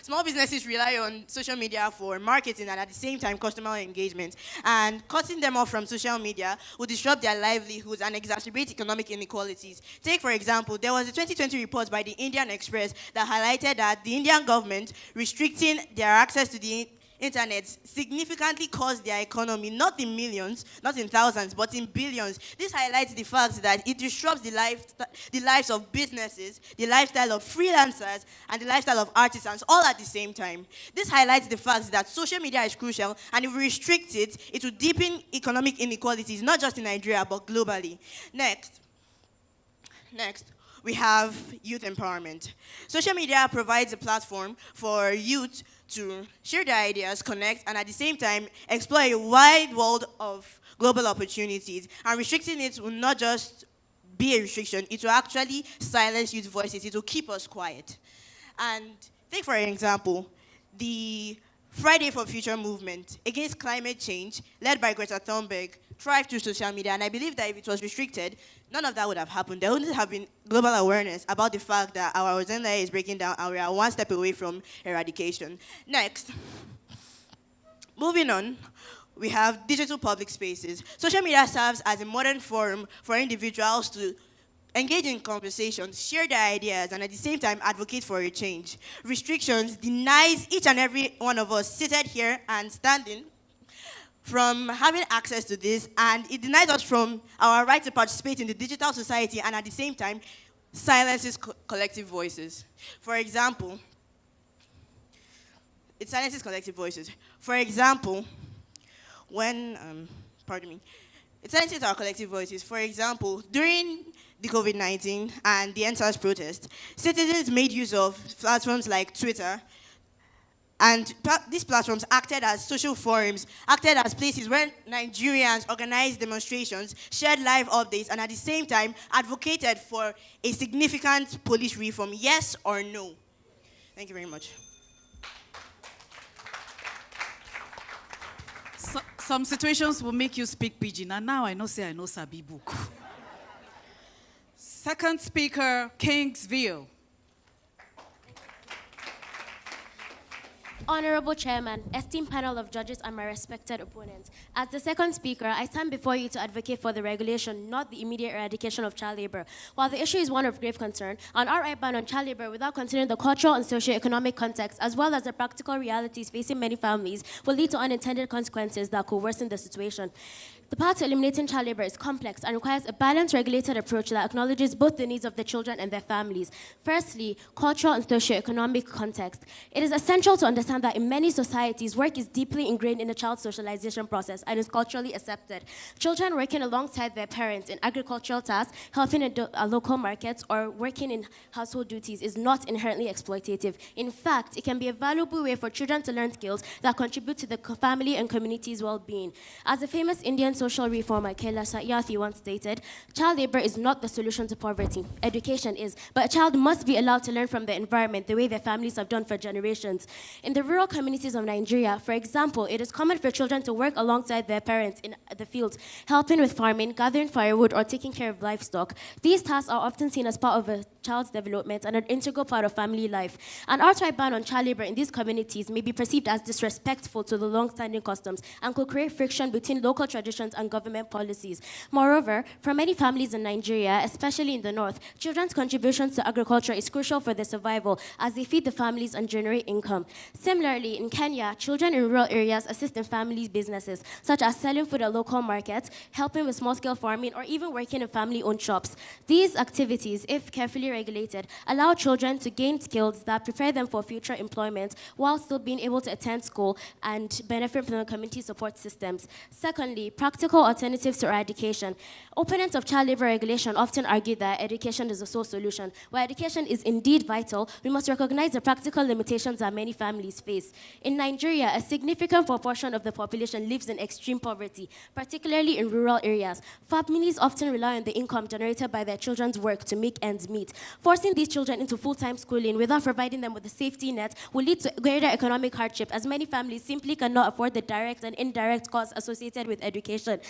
Small businesses rely on social media for marketing and at the same time customer engagement. And cutting them off from social media would disrupt their livelihoods and exacerbate economic inequalities. Take, for example, there was a 2020 report by the Indian Express that highlighted that the Indian government restricting their access to the internet significantly caused their economy, not in millions, not in thousands, but in billions. This highlights the fact that it disrupts the lives of businesses, the lifestyle of freelancers, and the lifestyle of artisans, all at the same time. This highlights the fact that social media is crucial, and if we restrict it, it will deepen economic inequalities, not just in Nigeria, but globally. Next, we have youth empowerment. Social media provides a platform for youth to share their ideas, connect, and at the same time explore a wide world of global opportunities. And restricting it will not just be a restriction, it will actually silence youth voices, it will keep us quiet. And take for example, the Friday for Future movement against climate change, led by Greta Thunberg, thrived through social media, and I believe that if it was restricted, none of that would have happened. There wouldn't have been global awareness about the fact that our ozone layer is breaking down and we are one step away from eradication. Next, moving on, we have digital public spaces. Social media serves as a modern forum for individuals to engage in conversations, share their ideas, and at the same time advocate for a change. Restrictions denies each and every one of us seated here and standing from having access to this, and it denies us from our right to participate in the digital society, and at the same time silences collective voices. For example, it silences collective voices. For example, it silences our collective voices. For example, during the COVID-19 and the NSAS protest, citizens made use of platforms like Twitter, and these platforms acted as social forums, acted as places where Nigerians organized demonstrations, shared live updates, and at the same time advocated for a significant police reform, yes or no. Thank you very much. Some situations will make you speak pidgin, and now I know Sabi book. Second speaker, Kingsville. Honorable Chairman, esteemed panel of judges, and my respected opponents. As the second speaker, I stand before you to advocate for the regulation, not the immediate eradication of child labor. While the issue is one of grave concern, an outright ban on child labor without considering the cultural and socio-economic context, as well as the practical realities facing many families, will lead to unintended consequences that could worsen the situation. The path to eliminating child labor is complex and requires a balanced, regulated approach that acknowledges both the needs of the children and their families. Firstly, cultural and socio-economic context. It is essential to understand that in many societies, work is deeply ingrained in the child's socialization process and is culturally accepted. Children working alongside their parents in agricultural tasks, helping in local markets, or working in household duties is not inherently exploitative. In fact, it can be a valuable way for children to learn skills that contribute to the family and community's well-being. As the famous Indian social reformer Kailash Satyarthi once stated, child labor is not the solution to poverty. Education is, but a child must be allowed to learn from the environment the way their families have done for generations. In the rural communities of Nigeria, for example, it is common for children to work alongside their parents in the fields, helping with farming, gathering firewood, or taking care of livestock. These tasks are often seen as part of a child's development and an integral part of family life. An outright ban on child labor in these communities may be perceived as disrespectful to the long-standing customs and could create friction between local traditions and government policies. Moreover, for many families in Nigeria, especially in the north, children's contributions to agriculture is crucial for their survival as they feed the families and generate income. Similarly, in Kenya, children in rural areas assist in family businesses, such as selling food at local markets, helping with small-scale farming, or even working in family-owned shops. These activities, if carefully regulated, allow children to gain skills that prepare them for future employment while still being able to attend school and benefit from the community support systems. Secondly, practical alternatives to eradication. Opponents of child labor regulation often argue that education is the sole solution. While education is indeed vital, we must recognize the practical limitations that many families face. In Nigeria, a significant proportion of the population lives in extreme poverty, particularly in rural areas. Families often rely on the income generated by their children's work to make ends meet. Forcing these children into full-time schooling without providing them with a safety net will lead to greater economic hardship, as many families simply cannot afford the direct and indirect costs associated with education.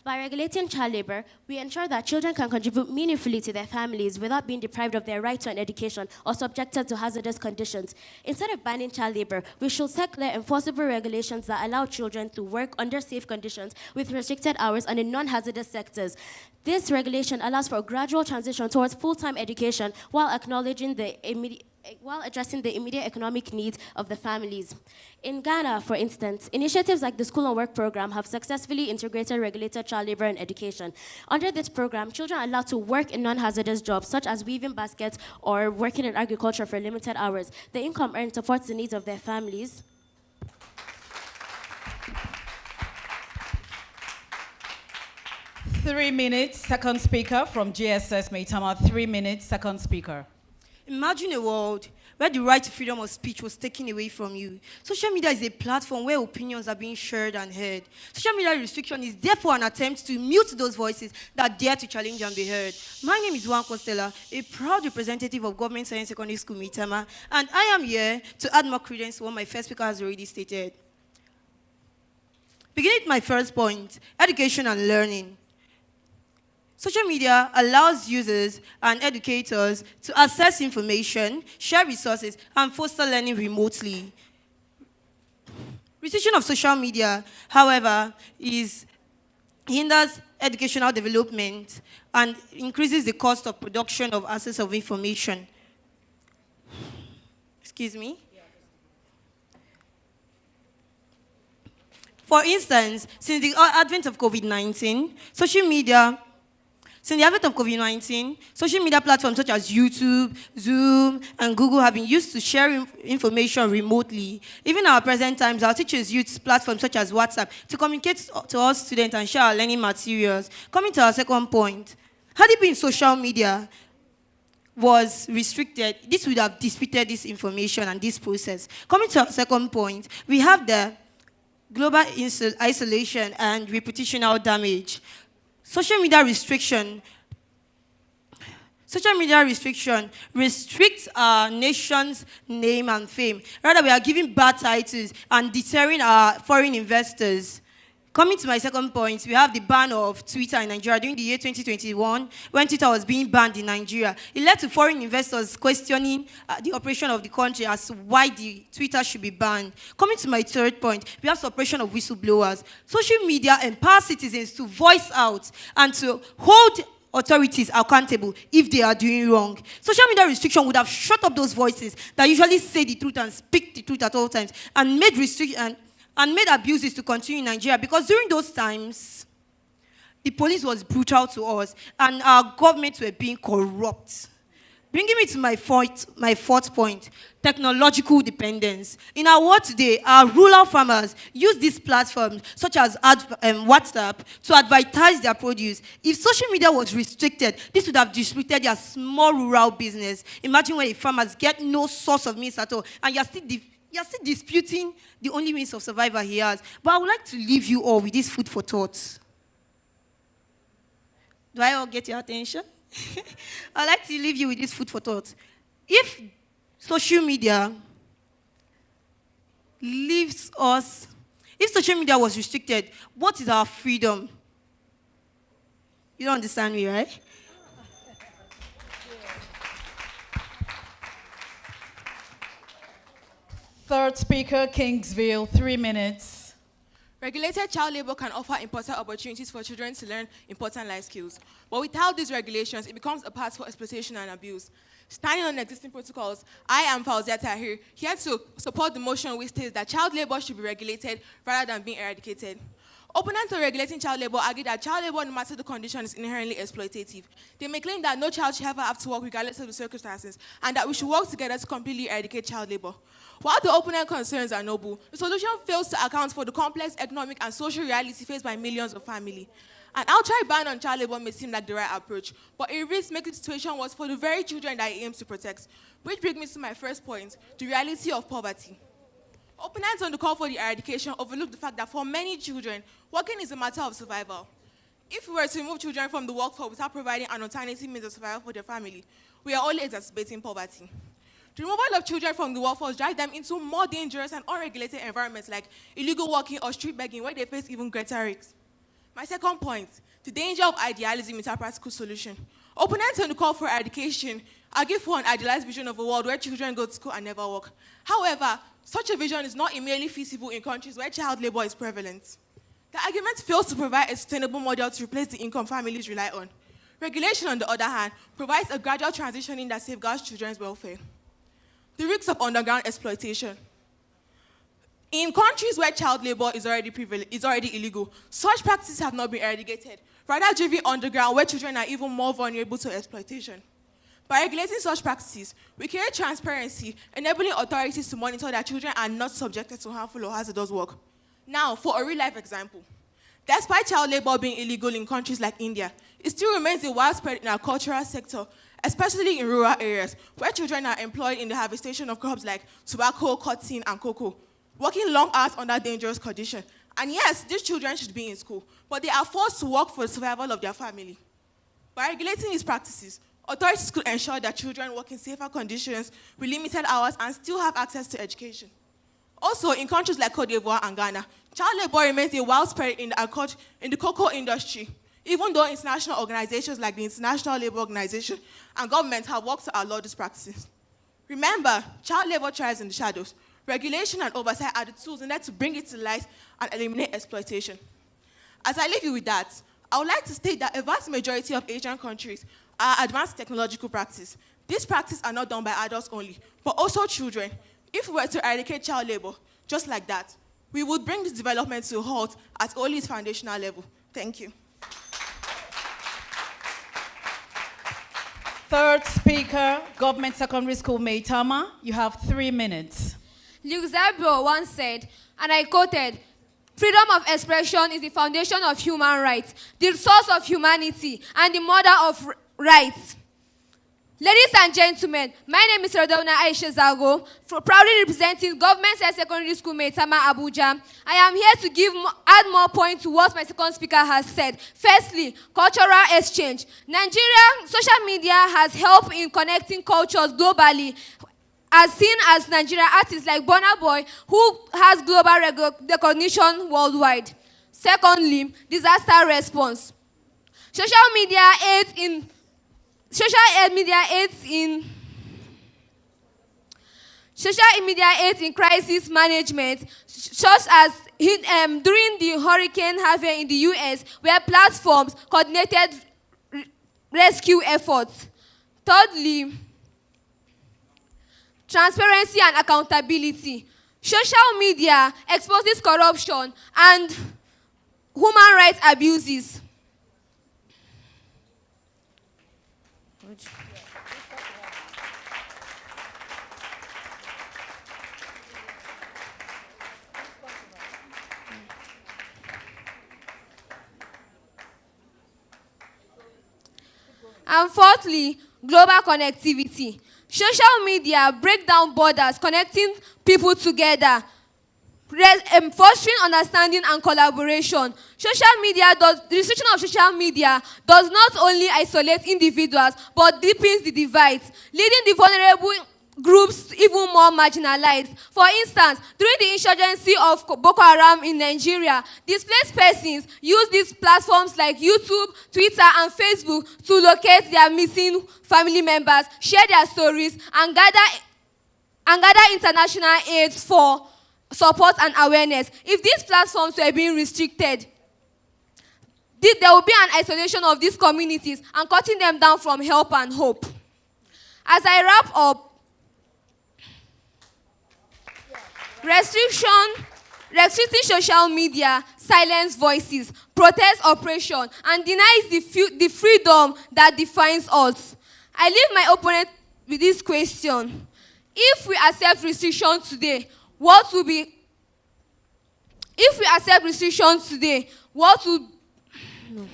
By regulating child labor, we ensure that children can contribute meaningfully to their families without being deprived of their right to an education or subjected to hazardous conditions. Instead of banning child labor, we should set clear enforceable regulations that allow children to work under safe conditions with restricted hours and in non-hazardous sectors. This regulation allows for a gradual transition towards full-time education while addressing the immediate economic needs of the families. In Ghana, for instance, initiatives like the School and Work program have successfully integrated regulated child labor in education. Under this program, children are allowed to work in non-hazardous jobs such as weaving baskets or working in agriculture for limited hours. The income earned supports the needs of their families. Three minutes, second speaker from GSS Maitama. 3 minutes, second speaker. Imagine a world where the right to freedom of speech was taken away from you. Social media is a platform where opinions are being shared and heard. Social media restriction is therefore an attempt to mute those voices that dare to challenge and be heard. My name is Juan Costella, a proud representative of Government Science Secondary School, Mitama, and I am here to add more credence to what my first speaker has already stated. Beginning with my first point, education and learning. Social media allows users and educators to access information, share resources, and foster learning remotely. Restriction of social media, however, hinders educational development and increases the cost of production of access of information. Excuse me. For instance, since the advent of COVID-19, social media platforms such as YouTube, Zoom, and Google have been used to share information remotely. Even in our present times, our teachers use platforms such as WhatsApp to communicate to us students and share our learning materials. Coming to our second point, had it been social media was restricted, this would have disputed this information and this process. Coming to our second point, we have the global isolation and reputational damage. Social media restriction restricts our nation's name and fame. Rather, we are giving bad titles and deterring our foreign investors. Coming to my second point, we have the ban of Twitter in Nigeria during the year 2021, when Twitter was being banned in Nigeria. It led to foreign investors questioning the operation of the country as to why the Twitter should be banned. Coming to my third point, we have suppression of whistleblowers. Social media empowers citizens to voice out and to hold authorities accountable if they are doing wrong. Social media restriction would have shut up those voices that usually say the truth and speak the truth at all times and made abuses to continue in Nigeria, because during those times, the police was brutal to us and our government were being corrupt. Bringing me to my fourth point, technological dependence. In our world today, our rural farmers use these platforms, such as WhatsApp, to advertise their produce. If social media was restricted, this would have disrupted their small rural business. Imagine when farmers get no source of means at all, and you're still disputing the only means of survival he has. But I would like to leave you all with this food for thought. Do I all get your attention? I'd like to leave you with this food for thought. If social media leaves us, if social media was restricted, what is our freedom? You don't understand me, right? Third speaker, Kingsville, 3 minutes. Regulated child labor can offer important opportunities for children to learn important life skills. But without these regulations, it becomes a path for exploitation and abuse. Standing on existing protocols, I am Fauzia Tahir, here to support the motion which states that child labor should be regulated rather than being eradicated. Opponents of regulating child labor argue that child labor, no matter the condition, is inherently exploitative. They may claim that no child should ever have to work regardless of the circumstances, and that we should work together to completely eradicate child labor. While the opponent concerns are noble, the solution fails to account for the complex economic and social reality faced by millions of families. An outright ban on child labor may seem like the right approach, but it risks making the situation worse for the very children that it aims to protect. Which brings me to my first point, the reality of poverty. Opponents on the call for the eradication overlook the fact that for many children, working is a matter of survival. If we were to remove children from the workforce without providing an alternative means of survival for their family, we are only exacerbating poverty. The removal of children from the workforce drives them into more dangerous and unregulated environments like illegal working or street begging, where they face even greater risks. My second point, the danger of idealism is a practical solution. Opponents on the call for eradication argue for an idealized vision of a world where children go to school and never work. However, such a vision is not immediately feasible in countries where child labor is prevalent. The argument fails to provide a sustainable model to replace the income families rely on. Regulation, on the other hand, provides a gradual transitioning that safeguards children's welfare. The risks of underground exploitation. In countries where child labor is already illegal, such practices have not been eradicated, rather driven underground where children are even more vulnerable to exploitation. By regulating such practices, we create transparency, enabling authorities to monitor that children are not subjected to harmful or hazardous work. Now, for a real-life example, despite child labor being illegal in countries like India, it still remains a widespread in our cultural sector, especially in rural areas, where children are employed in the harvestation of crops like tobacco, cotton, and cocoa, working long hours under dangerous conditions. And yes, these children should be in school, but they are forced to work for the survival of their family. By regulating these practices, authorities could ensure that children work in safer conditions with limited hours and still have access to education. Also, in countries like Cote d'Ivoire and Ghana, child labor remains a widespread in the cocoa industry, even though international organizations like the International Labour Organization and governments have worked to outlaw these practices. Remember, child labor thrives in the shadows. Regulation and oversight are the tools needed to bring it to light and eliminate exploitation. As I leave you with that, I would like to state that a vast majority of Asian countries are advanced technological practice. These practices are not done by adults only, but also children. If we were to eradicate child labor, just like that, we would bring this development to a halt at only its foundational level. Thank you. Third speaker, Government Secondary School Maitama. You have 3 minutes. Luke Zabro once said, and I quoted, "Freedom of expression is the foundation of human rights, the source of humanity, and the mother of rights." Ladies and gentlemen, my name is Rodona Aisha Zago, proudly representing Government Secondary School Maitama, Abuja. I am here to add more points to what my second speaker has said. Firstly, cultural exchange. Nigeria social media has helped in connecting cultures globally, as seen as Nigerian artists like Burna Boy, who has global recognition worldwide. Secondly, disaster response. Social media aids in crisis management, such as during the Hurricane Harvey in the US, where platforms coordinated rescue efforts. Thirdly, transparency and accountability. Social media exposes corruption and human rights abuses. And fourthly, global connectivity. Social media break down borders, connecting people together, fostering understanding and collaboration. The restriction of social media does not only isolate individuals, but deepens the divides, leading the vulnerable groups even more marginalized. For instance, during the insurgency of Boko Haram in Nigeria, displaced persons use these platforms like YouTube, Twitter, and Facebook to locate their missing family members, share their stories, and gather international aid for support and awareness. If these platforms were being restricted, there will be an isolation of these communities and cutting them down from help and hope. As I wrap up, restricting social media silence voices, protest oppression, and denies the freedom that defines us. I leave my opponent with this question. If we accept restrictions today, what will be... If we accept restrictions today, what will... No.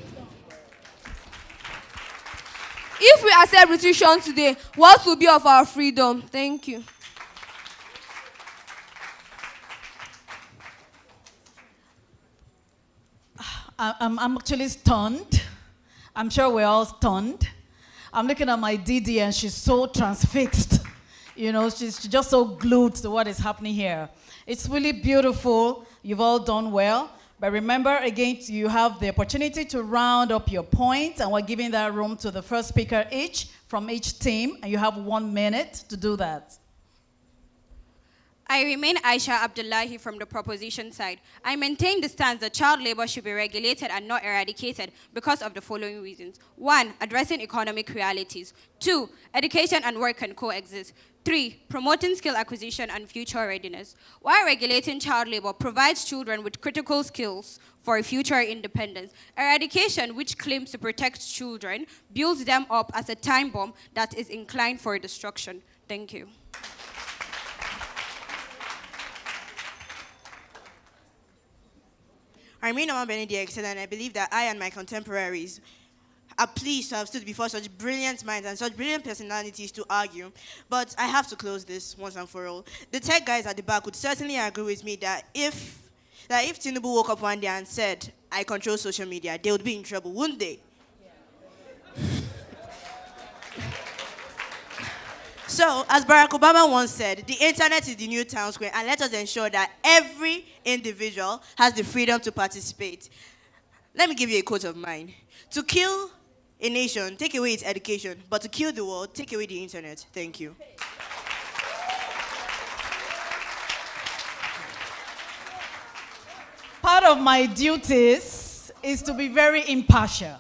If we accept restrictions today, what will be of our freedom? Thank you. I'm actually stunned. I'm sure we're all stunned. I'm looking at my Didi and she's so transfixed. You know, she's just so glued to what is happening here. It's really beautiful. You've all done well. But remember, again, you have the opportunity to round up your points, and we're giving that room to the first speaker each from each team, and you have 1 minute to do that. I remain Aisha Abdullahi from the proposition side. I maintain the stance that child labor should be regulated and not eradicated because of the following reasons. 1, addressing economic realities. 2, education and work can coexist. 3, promoting skill acquisition and future readiness. While regulating child labor provides children with critical skills for future independence, eradication, which claims to protect children, builds them up as a time bomb that is inclined for destruction. Thank you. I remain Benedict, and I believe that I and my contemporaries are pleased to have stood before such brilliant minds and such brilliant personalities to argue. But I have to close this once and for all. The tech guys at the back would certainly agree with me that if Tinubu woke up one day and said, I control social media, they would be in trouble, wouldn't they? So, as Barack Obama once said, the internet is the new town square, and let us ensure that every individual has the freedom to participate. Let me give you a quote of mine. To kill a nation, take away its education, but to kill the world, take away the internet. Thank you. Part of my duties is to be very impartial.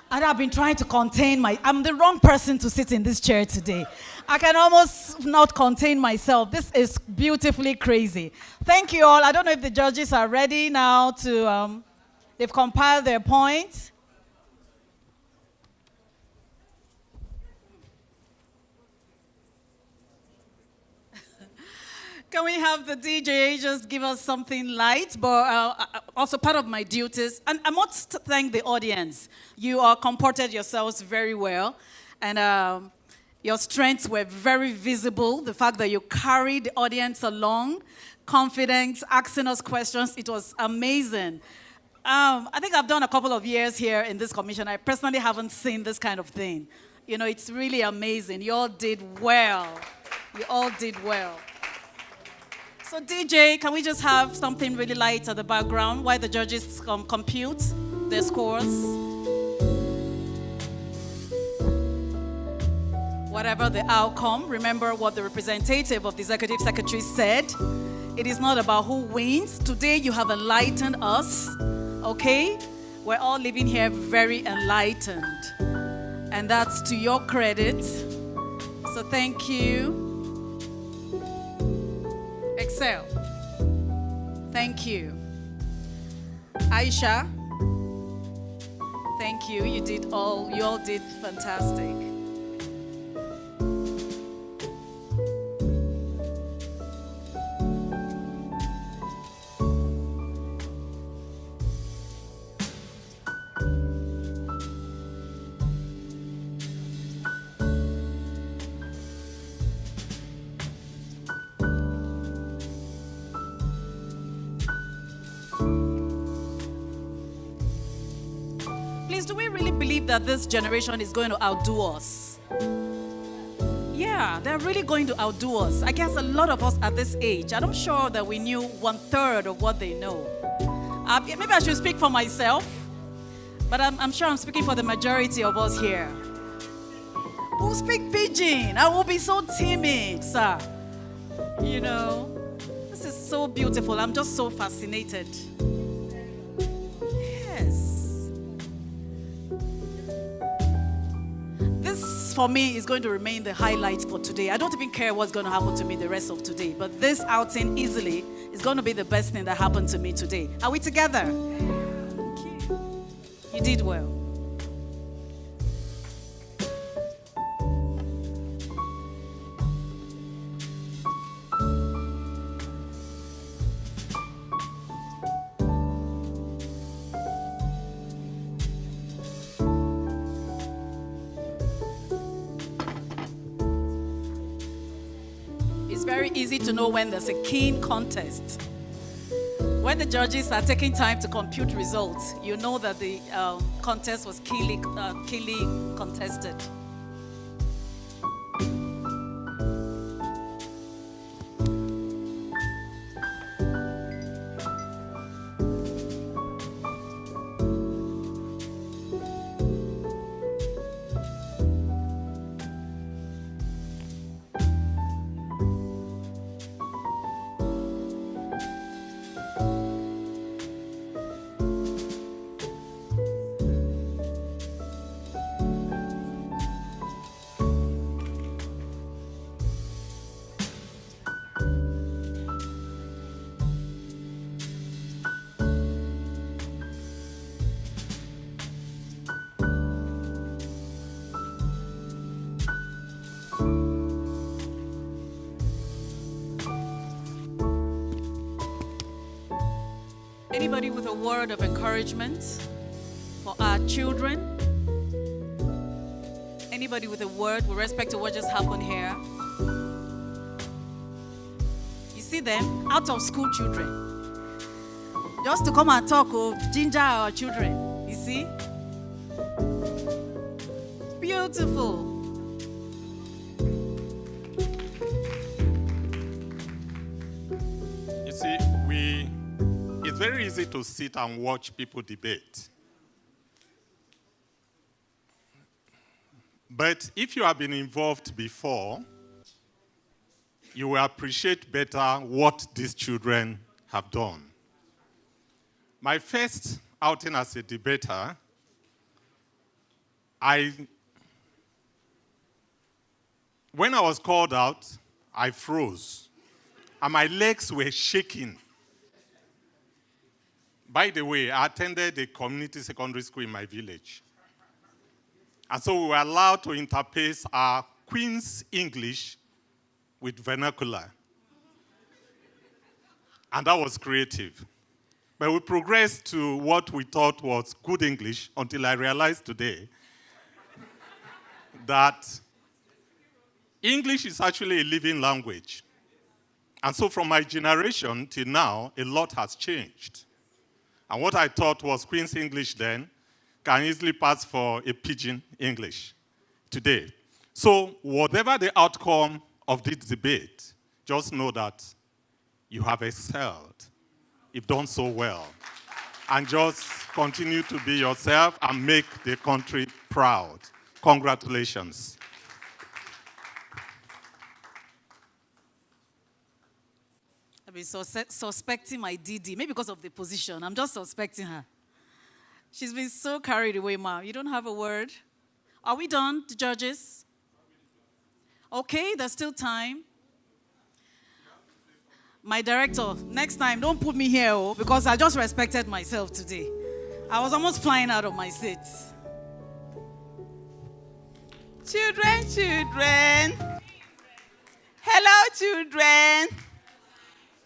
And I've been trying to contain I'm the wrong person to sit in this chair today. I can almost not contain myself. This is beautifully crazy. Thank you all. I don't know if the judges are ready now to, they've compiled their points. Can we have the DJ just give us something light? But also part of my duties, and I must thank the audience. You comported yourselves very well, and your strengths were very visible. The fact that you carried the audience along, confidence, asking us questions, it was amazing. I think I've done a couple of years here in this commission. I personally haven't seen this kind of thing. You know, it's really amazing. You all did well. You all did well. So DJ, can we just have something really light at the background while the judges compute their scores? Whatever the outcome, remember what the representative of the executive secretary said. It is not about who wins. Today you have enlightened us, okay? We're all living here very enlightened. And that's to your credit. So thank you. Excel. Thank you. Aisha. Thank you. You all did fantastic. Do we really believe that this generation is going to outdo us? Yeah, they're really going to outdo us. I guess a lot of us at this age, I'm sure that we knew 1/3 of what they know. Maybe I should speak for myself, but I'm sure I'm speaking for the majority of us here. We'll speak pidgin. I will be so timid, sir. You know, this is so beautiful. I'm just so fascinated. For me, is going to remain the highlight for today. I don't even care what's going to happen to me the rest of today, but this outing easily is going to be the best thing that happened to me today. Are we together? You did well. It's very easy to know when there's a keen contest. When the judges are taking time to compute results, you know that the contest was keenly contested. Anybody with a word of encouragement for our children? Anybody with a word with respect to what just happened here? You see them? Out of school children. Just to come and talk, ginger our children. You see? Beautiful. You see, it's very easy to sit and watch people debate. But if you have been involved before, you will appreciate better what these children have done. My first outing as a debater, when I was called out, I froze, and my legs were shaking. By the way, I attended a community secondary school in my village. And so we were allowed to interface our Queen's English with vernacular. And that was creative. But we progressed to what we thought was good English until I realized today that English is actually a living language. And so from my generation till now, a lot has changed. And what I thought was Queen's English then can easily pass for a pidgin English today. So whatever the outcome of this debate, just know that you have excelled. You've done so well. And just continue to be yourself and make the country proud. Congratulations. I've been suspecting my DD, maybe because of the position. I'm just suspecting her. She's been so carried away, Ma. You don't have a word? Are we done, the judges? Okay, there's still time. My director, next time, don't put me here, because I just respected myself today. I was almost flying out of my seat. Children. Hello, children.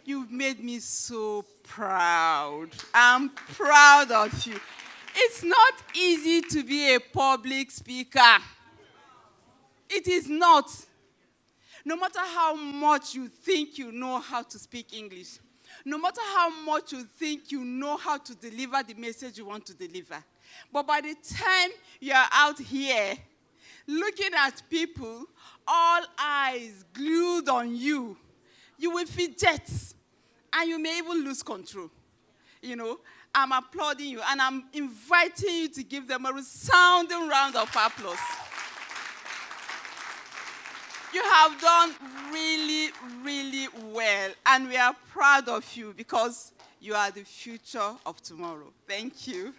You've made me so proud. I'm proud of you. It's not easy to be a public speaker. It is not. No matter how much you think you know how to speak English, no matter how much you think you know how to deliver the message you want to deliver, but by the time you're out here looking at people, all eyes glued on you, you will fidget and you may even lose control. You know, I'm applauding you and I'm inviting you to give them a resounding round of applause. You have done really, really well, and we are proud of you because you are the future of tomorrow. Thank you.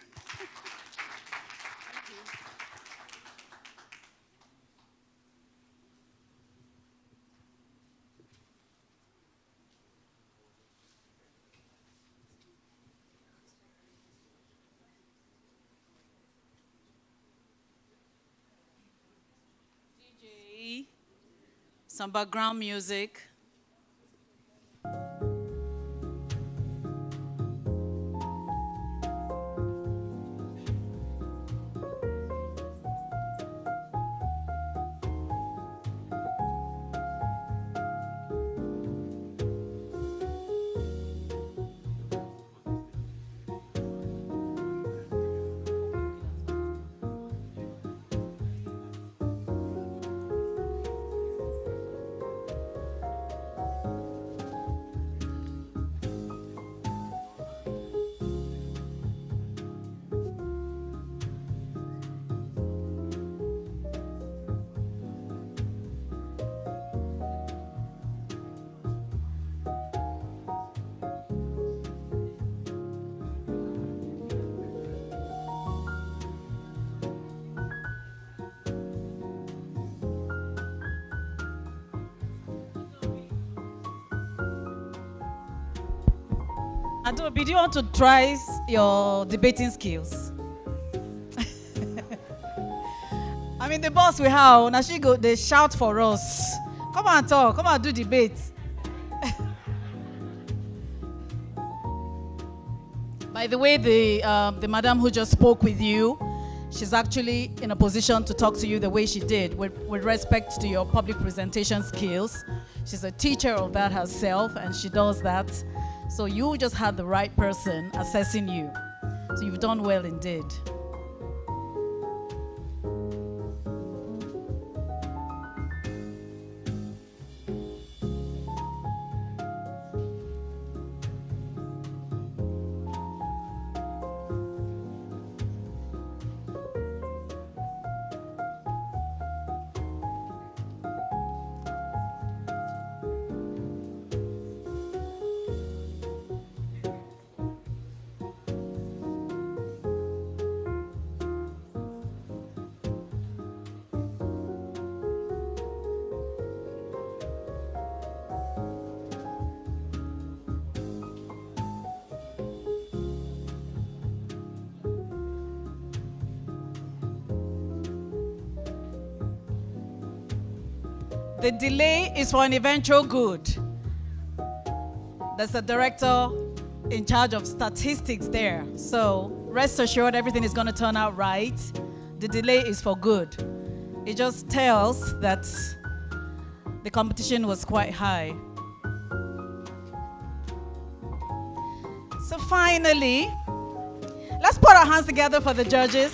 Some background music. Adobe, do you want to try your debating skills? I mean, the boss we have, now she go, they shout for us. Come on, talk, come on, do debate. By the way, the madam who just spoke with you she's actually in a position to talk to you the way she did with respect to your public presentation skills. She's a teacher of that herself, and she does that. So you just had the right person assessing you. So you've done well indeed. The delay is for an eventual good. There's a director in charge of statistics there. So rest assured everything is going to turn out right. The delay is for good. It just tells that the competition was quite high. So finally, let's put our hands together for the judges.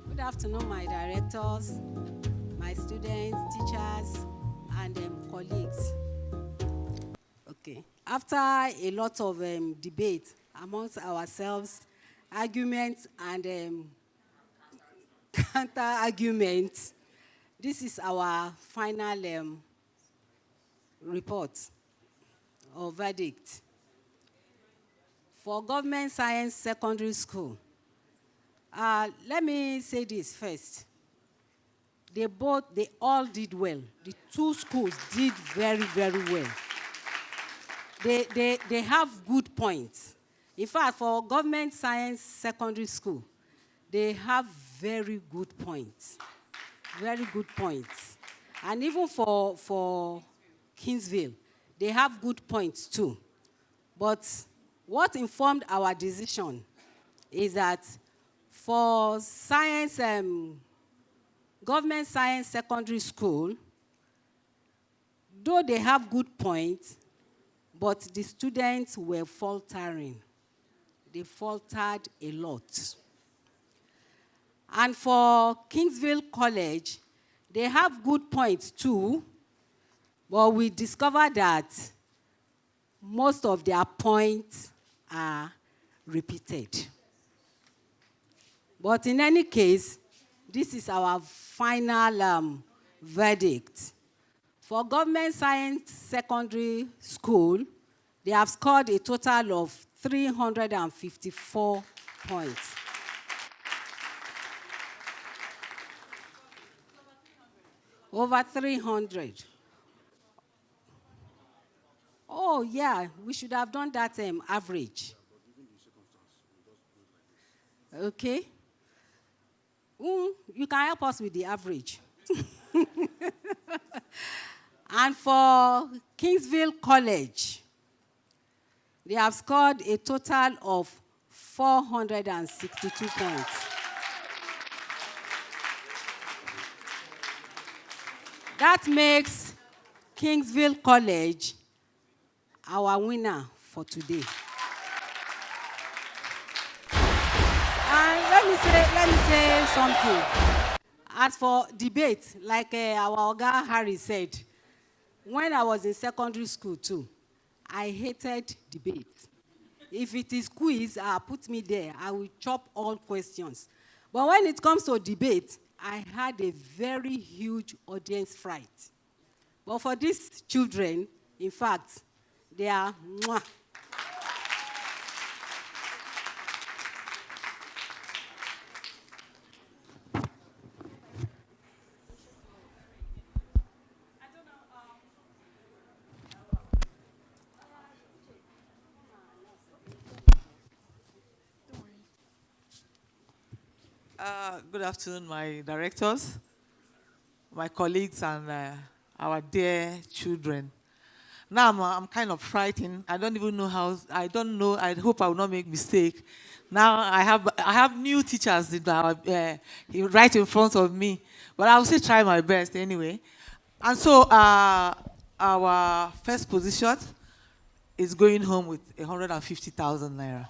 Good afternoon, my directors, my students, teachers, and colleagues. Okay. After a lot of debate amongst ourselves, arguments and counter-arguments, this is our final report or verdict. For Government Science Secondary School, let me say this first. They all did well. The two schools did very, very well. They have good points. In fact, for Government Science Secondary School, they have very good points. Very good points. And even for Kingsville, they have good points too. But what informed our decision is that for science, Government Science Secondary School, though they have good points, but the students were faltering. They faltered a lot. And for Kingsville College, they have good points too, but we discovered that most of their points are repeated. But in any case, this is our final verdict. For Government Science Secondary School, they have scored a total of 354 points. Over 300. Oh, yeah, we should have done that average. Okay. You can help us with the average. And for Kingsville College, they have scored a total of 462 points. That makes Kingsville College our winner for today. And let me say something. As for debate, like our Oga Harry said, when I was in secondary school too, I hated debate. If it is quiz, put me there. I will chop all questions. But when it comes to debate, I had a very huge audience fright. But for these children, in fact, they are mwah. Good afternoon, my directors, my colleagues, and our dear children. Now I'm kind of frightened. I don't even know how. I don't know. I hope I will not make mistake. Now I have new teachers that are right in front of me, but I will still try my best anyway. And so our first position is going home with 150,000 naira.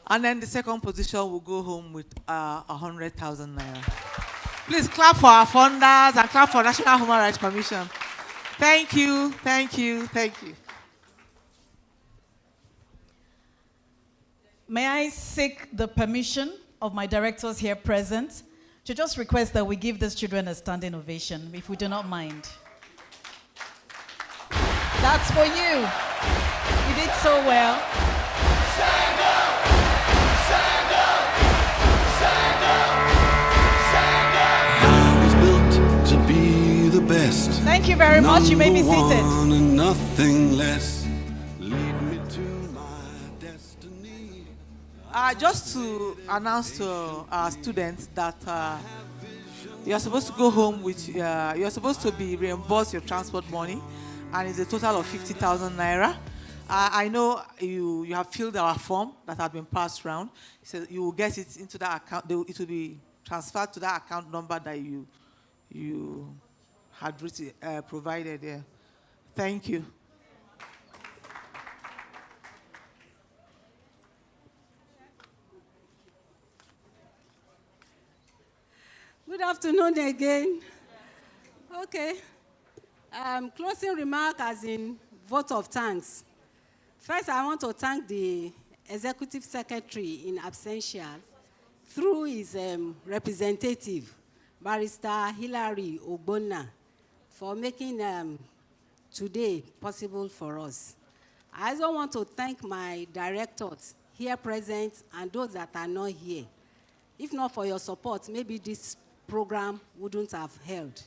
And then the second position will go home with 100,000 naira. Please clap for our funders and clap for National Human Rights Commission. Thank you, thank you, thank you. May I seek the permission of my directors here present to just request that we give these children a standing ovation, if we do not mind. That's for you. You did so well. Stand up! Stand up! Stand up! Stand up! I was built to be the best. Thank you very much. You may be seated. Number one and nothing less. Lead me to my destiny. Just to announce to our students that you're supposed to go home with, you're supposed to be reimbursed your transport money, and it's a total of 50,000 naira. I know you have filled our form that had been passed around. So you will get it into that account. It will be transferred to that account number that you had provided there. Thank you. Good afternoon again. Okay. Closing remark as in vote of thanks. First, I want to thank the Executive Secretary in absentia through his representative, Barrister Hilary Ogbonna, for making today possible for us. I also want to thank my directors here present and those that are not here. If not for your support, maybe this program wouldn't have held.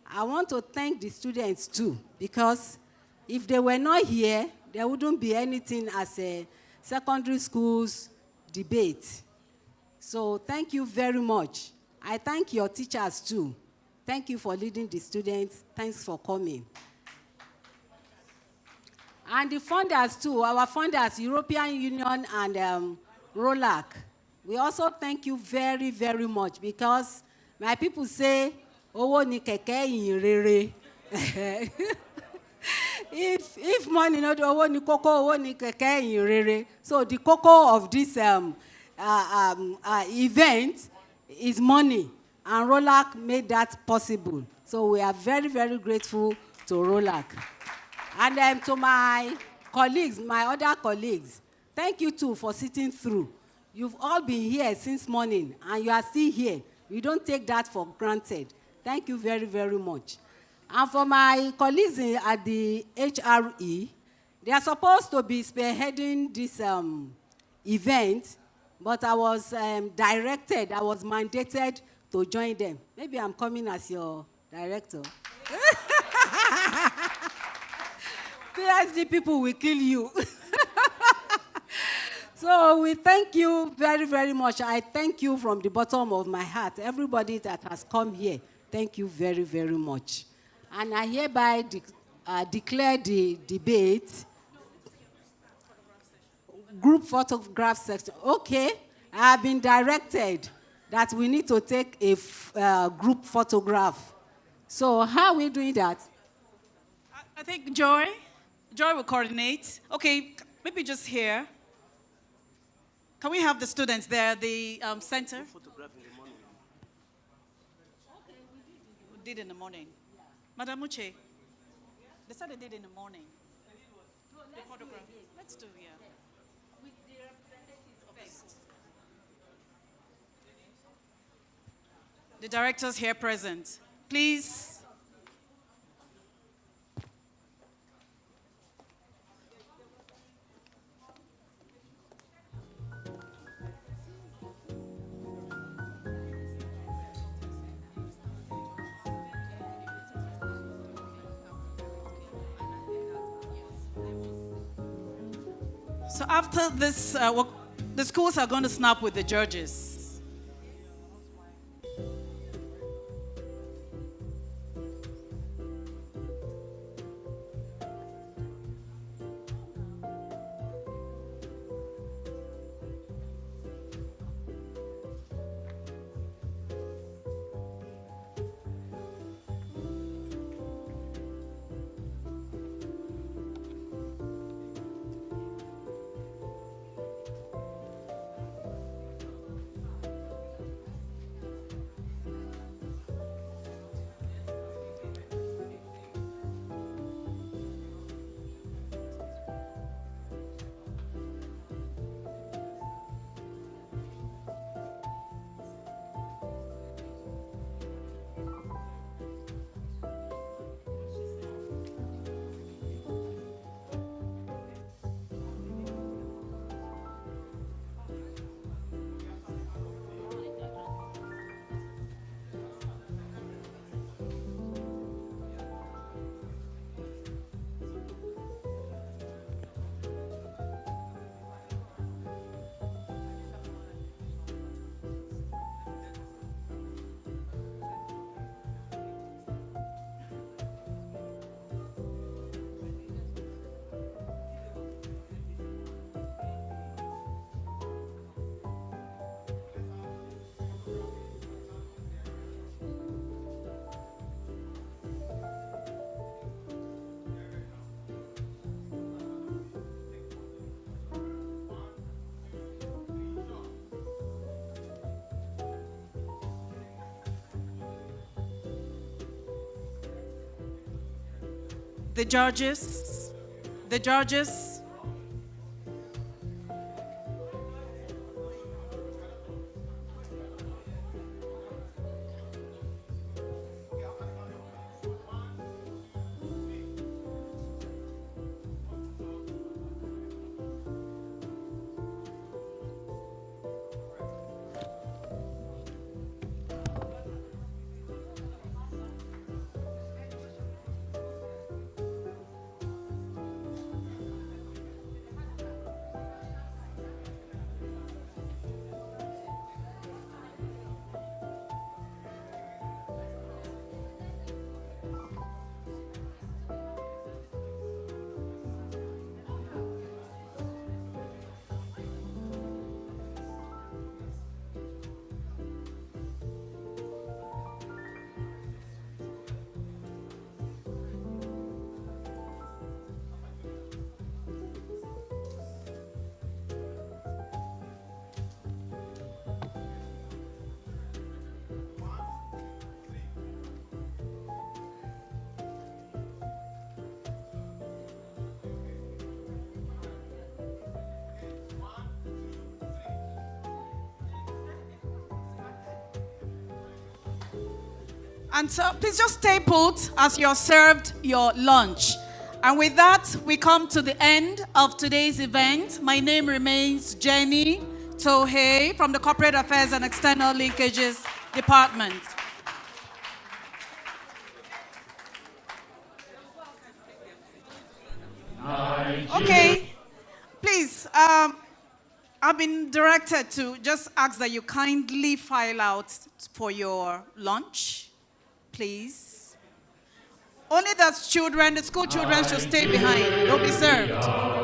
I want to thank the students too, because if they were not here, there wouldn't be anything as a secondary schools debate. So thank you very much. I thank your teachers too. Thank you for leading the students. Thanks for coming. And the funders too, our funders, European Union and RoLAC. We also thank you very, very much, because my people say, "Owo ni keke yin rere." If money not owo ni koko, owo ni keke yin rere. So the koko of this event is money, and RoLAC made that possible. So we are very, very grateful to RoLAC. And to my colleagues, my other colleagues, thank you too for sitting through. You've all been here since morning, and you are still here. We don't take that for granted. Thank you very, very much. And for my colleagues at the HRE, they are supposed to be spearheading this event, but I was directed, I was mandated to join them. Maybe I'm coming as your director. PSD people will kill you. So we thank you very, very much. I thank you from the bottom of my heart. Everybody that has come here, thank you very, very much. And I hereby declare the debate. Group photograph section. Okay, I have been directed that we need to take a group photograph. So how are we doing that? I think Joy will coordinate. Okay, maybe just here. Can we have the students there, the center? Photograph in the morning. We did in the morning. Madam Uche, they said they did in the morning. The photograph. Let's do here. With the representatives first. The directors here present, please. So after this, the schools are going to snap with the judges. The judges. The judges. And so please just stay put as you're served your lunch. And with that, we come to the end of today's event. My name remains Jenny Tohei from the Corporate Affairs and External Linkages Department. Okay, please, I've been directed to just ask that you kindly file out for your lunch, please. Only the children, the school children should stay behind. They'll be served.